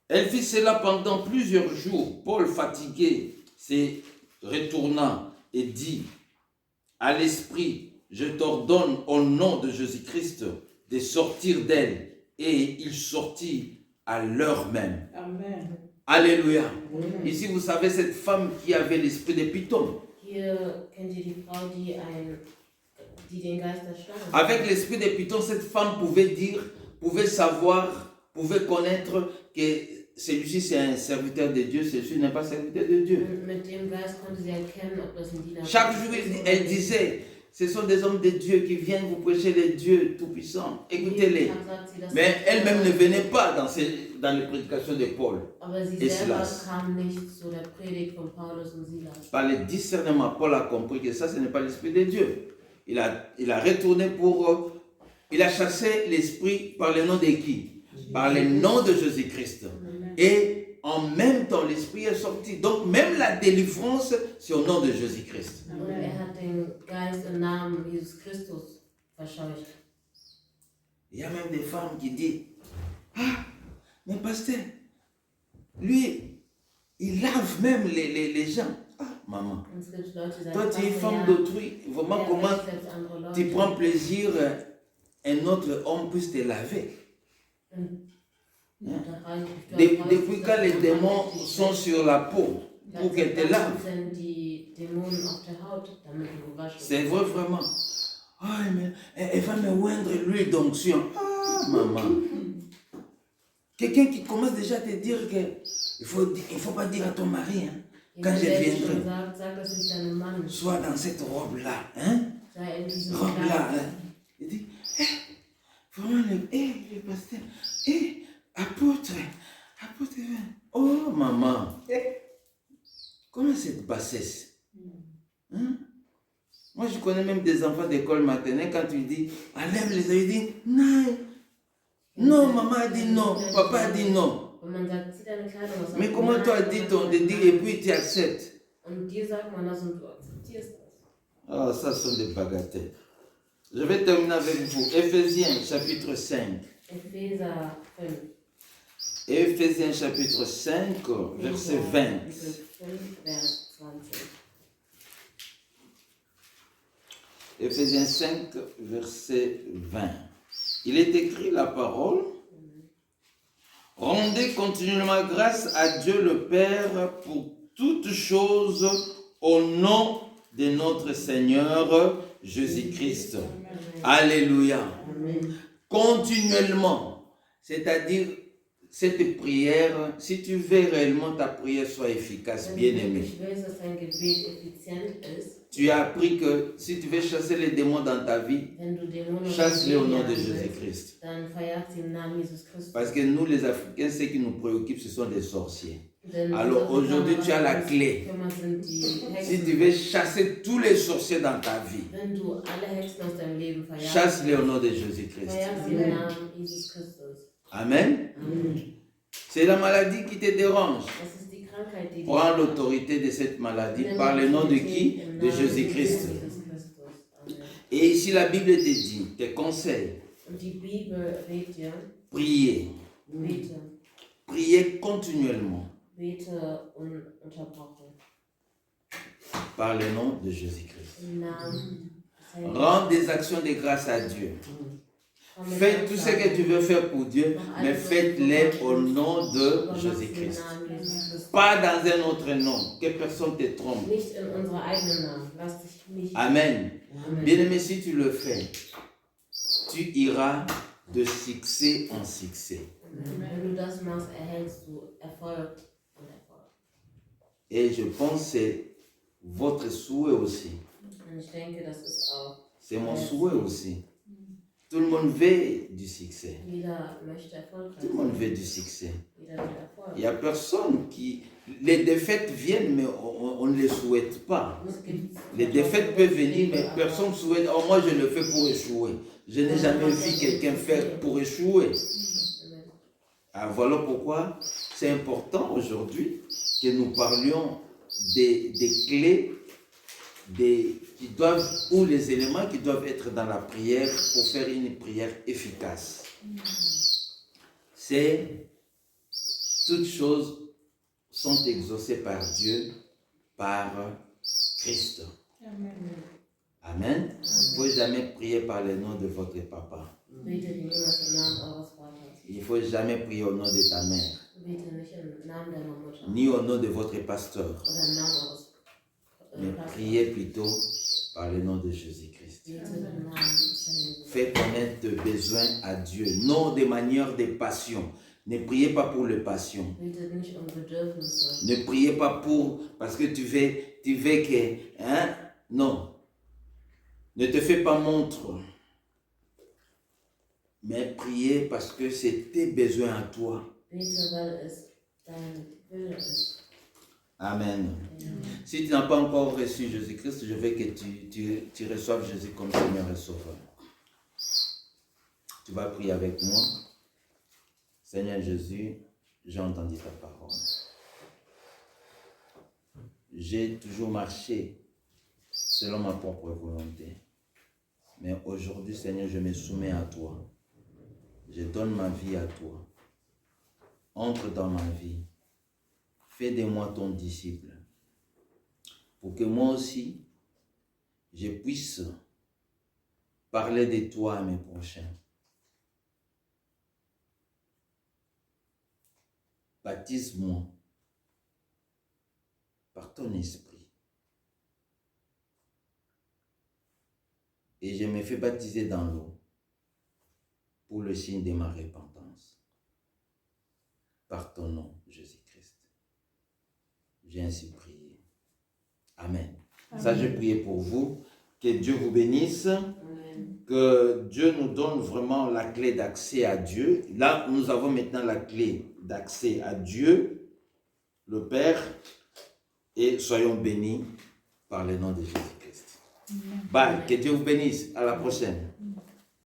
Elle fit cela pendant plusieurs jours. Paul, fatigué, se retourna et dit à l'esprit, je t'ordonne au nom de Jésus-Christ de sortir d'elle. Et il sortit à l'heure même. Amen. Alléluia. Amen. Ici, vous savez, cette femme qui avait l'esprit de Python. Avec l'esprit de Python, cette femme pouvait savoir, pouvait connaître que celui-ci c'est un serviteur de Dieu, celui-ci n'est pas serviteur de Dieu. Chaque jour, elle disait, ce sont des hommes de Dieu qui viennent vous prêcher les dieux tout-puissants. Écoutez-les. Mais elle-même ne venait pas dans les prédications de Paul et Silas. Par le discernement, Paul a compris que ça, ce n'est pas l'esprit de Dieu. Il a retourné il a chassé l'esprit par le nom de qui? Par le nom de Jésus-Christ. Et en même temps, l'esprit est sorti. Donc, même la délivrance, c'est au nom de Jésus-Christ. Il y a même des femmes qui disent, mais pasteur, lui, il lave même les gens. Maman, toi tu es femme d'autrui, vraiment comment tu prends plaisir un autre homme puisse te laver? Depuis quand les démons sont sur la peau pour qu'elle te lave? C'est vrai vraiment. Mais elle va me oindre l'huile d'onction. Maman. Quelqu'un qui commence déjà à te dire qu'il ne faut pas dire à ton mari, quand je viendrai, sois dans cette robe-là. Robe-là. Il dit, vraiment, le pasteur, apôtre, oh maman. Comment cette bassesse? Hein? Moi, je connais même des enfants d'école maternelle, quand tu dis, enlève les yeux, ils disent, non. Non, maman a dit non, papa a dit non. Wenn man sagt, zieh deine Kleidung aus. Mais comment toi dit ton de dire et puis tu acceptes? Und dir sagt man das und du akzeptierst das. Ah, ça sont des bagatelles. Je vais terminer avec vous. Éphésiens chapitre 5. Epheser 5. Éphésiens chapitre 5, verset 20. Kapitel 5, Vers 20. Éphésiens 5, verset 20. Il est écrit la parole. Rendez continuellement grâce à Dieu le Père pour toutes choses au nom de notre Seigneur Jésus-Christ. Alléluia. Amen. Continuellement. C'est-à-dire, cette prière, si tu veux réellement ta prière soit efficace, bien aimé. Ich will, dass dein Gebet effizient ist. Tu as appris que si tu veux chasser les démons dans ta vie, Wenn du Dämonen chasse-les au nom de jagen willst, Jésus-Christ. dann verjagt sie im Namen Jesus Christus. Parce que nous, les Africains, ce qui nous préoccupe, ce sont des sorciers. Denn Alors aujourd'hui, tu as la clé. kümmert sind die Si Hexen. tu veux chasser tous les sorciers dans ta vie, Wenn du alle Hexen aus deinem Leben verjagst, chasse-les au nom de Jésus-Christ. verjagst sie im Namen Jesus Christus. Amen. Amen. C'est la maladie qui te dérange. Das ist die Krankheit, die Prends l'autorité de cette maladie par le nom de qui? De Jésus-Christ. Amen. Et ici, la Bible te dit, tes conseils, Und die Bibel rät dir, priez. bete, Priez continuellement bete ununterbrochen. par le nom de Jésus-Christ. Im Namen des Herrn. Rends des actions de grâce à Dieu. Komm mit Fais tout ce que Danksagen. tu veux faire pour Dieu, mais faites-les au nom de Aber mach sie im Jésus-Christ. Namen Jesus Christus. Pas dans un autre nom, que personne te trompe. Nicht in unsere eigenen Namen. Lass dich nicht. Amen. Amen. Bien-aimé, si tu le fais, tu iras de succès en succès. Wenn du das machst, erhältst du Erfolg und Erfolg. Et je pense que c'est votre souhait aussi. Und ich denke, das ist auch. C'est mon souhait aussi. Tout le monde veut du succès. Jeder möchte erfolgreich Tout le monde sein. veut du succès. Jeder will Erfolg. Il n'y a personne qui... Les défaites viennent, mais on ne les souhaite pas. Es gibt Les défaites peuvent venir, mais personne ne souhaite. Oh, moi, je le fais pour échouer. Je n'ai jamais vu quelqu'un faire pour échouer. Amen. Alors, voilà pourquoi c'est important aujourd'hui que nous parlions des clés qui doivent, ou les éléments qui doivent être dans la prière pour faire une prière efficace. C'est toutes choses sont exaucées par Dieu, par Christ. Amen. Il ne faut jamais prier par le nom de votre papa. Bete niemals im Namen eures Vaters. Il ne faut jamais prier au nom de ta mère, Bete nicht im Namen deiner Mutter ni au nom de votre pasteur, oder im Namen eures mais Pastors. priez plutôt par le nom de Jésus-Christ. Bete im Namen des Herrn Jesus. Fais connaître tes besoins à Dieu, non de manière de passion. Ne priez pas pour les passions. Betet nicht um Bedürfnisse. Ne priez pas pour, parce que tu veux que, hein? Non. Ne te fais pas montre. Mais priez parce que c'est tes besoins à toi. Bete, weil es dein Wille ist. Amen. Si tu n'as pas encore reçu Jésus-Christ, je veux que tu reçoives Jésus comme Seigneur et Sauveur. Tu vas prier avec moi. Seigneur Jésus, j'ai entendu ta parole. J'ai toujours marché selon ma propre volonté. Mais aujourd'hui, Seigneur, je me soumets à toi. Je donne ma vie à toi. Entre dans ma vie. Fais de moi ton disciple. Pour que moi aussi, je puisse parler de toi à mes prochains. Baptise-moi par ton esprit. Et je me fais baptiser dans l'eau pour le signe de ma repentance. Par ton nom, Jésus-Christ. J'ai ainsi prié. Amen. Amen. Ça, j'ai prié pour vous. Que Dieu vous bénisse. Amen. Que Dieu nous donne vraiment la clé d'accès à Dieu. Là, nous avons maintenant la clé d'accès à Dieu, le Père, et soyons bénis par le nom de Jésus-Christ. Bye, que Dieu vous bénisse. À la prochaine.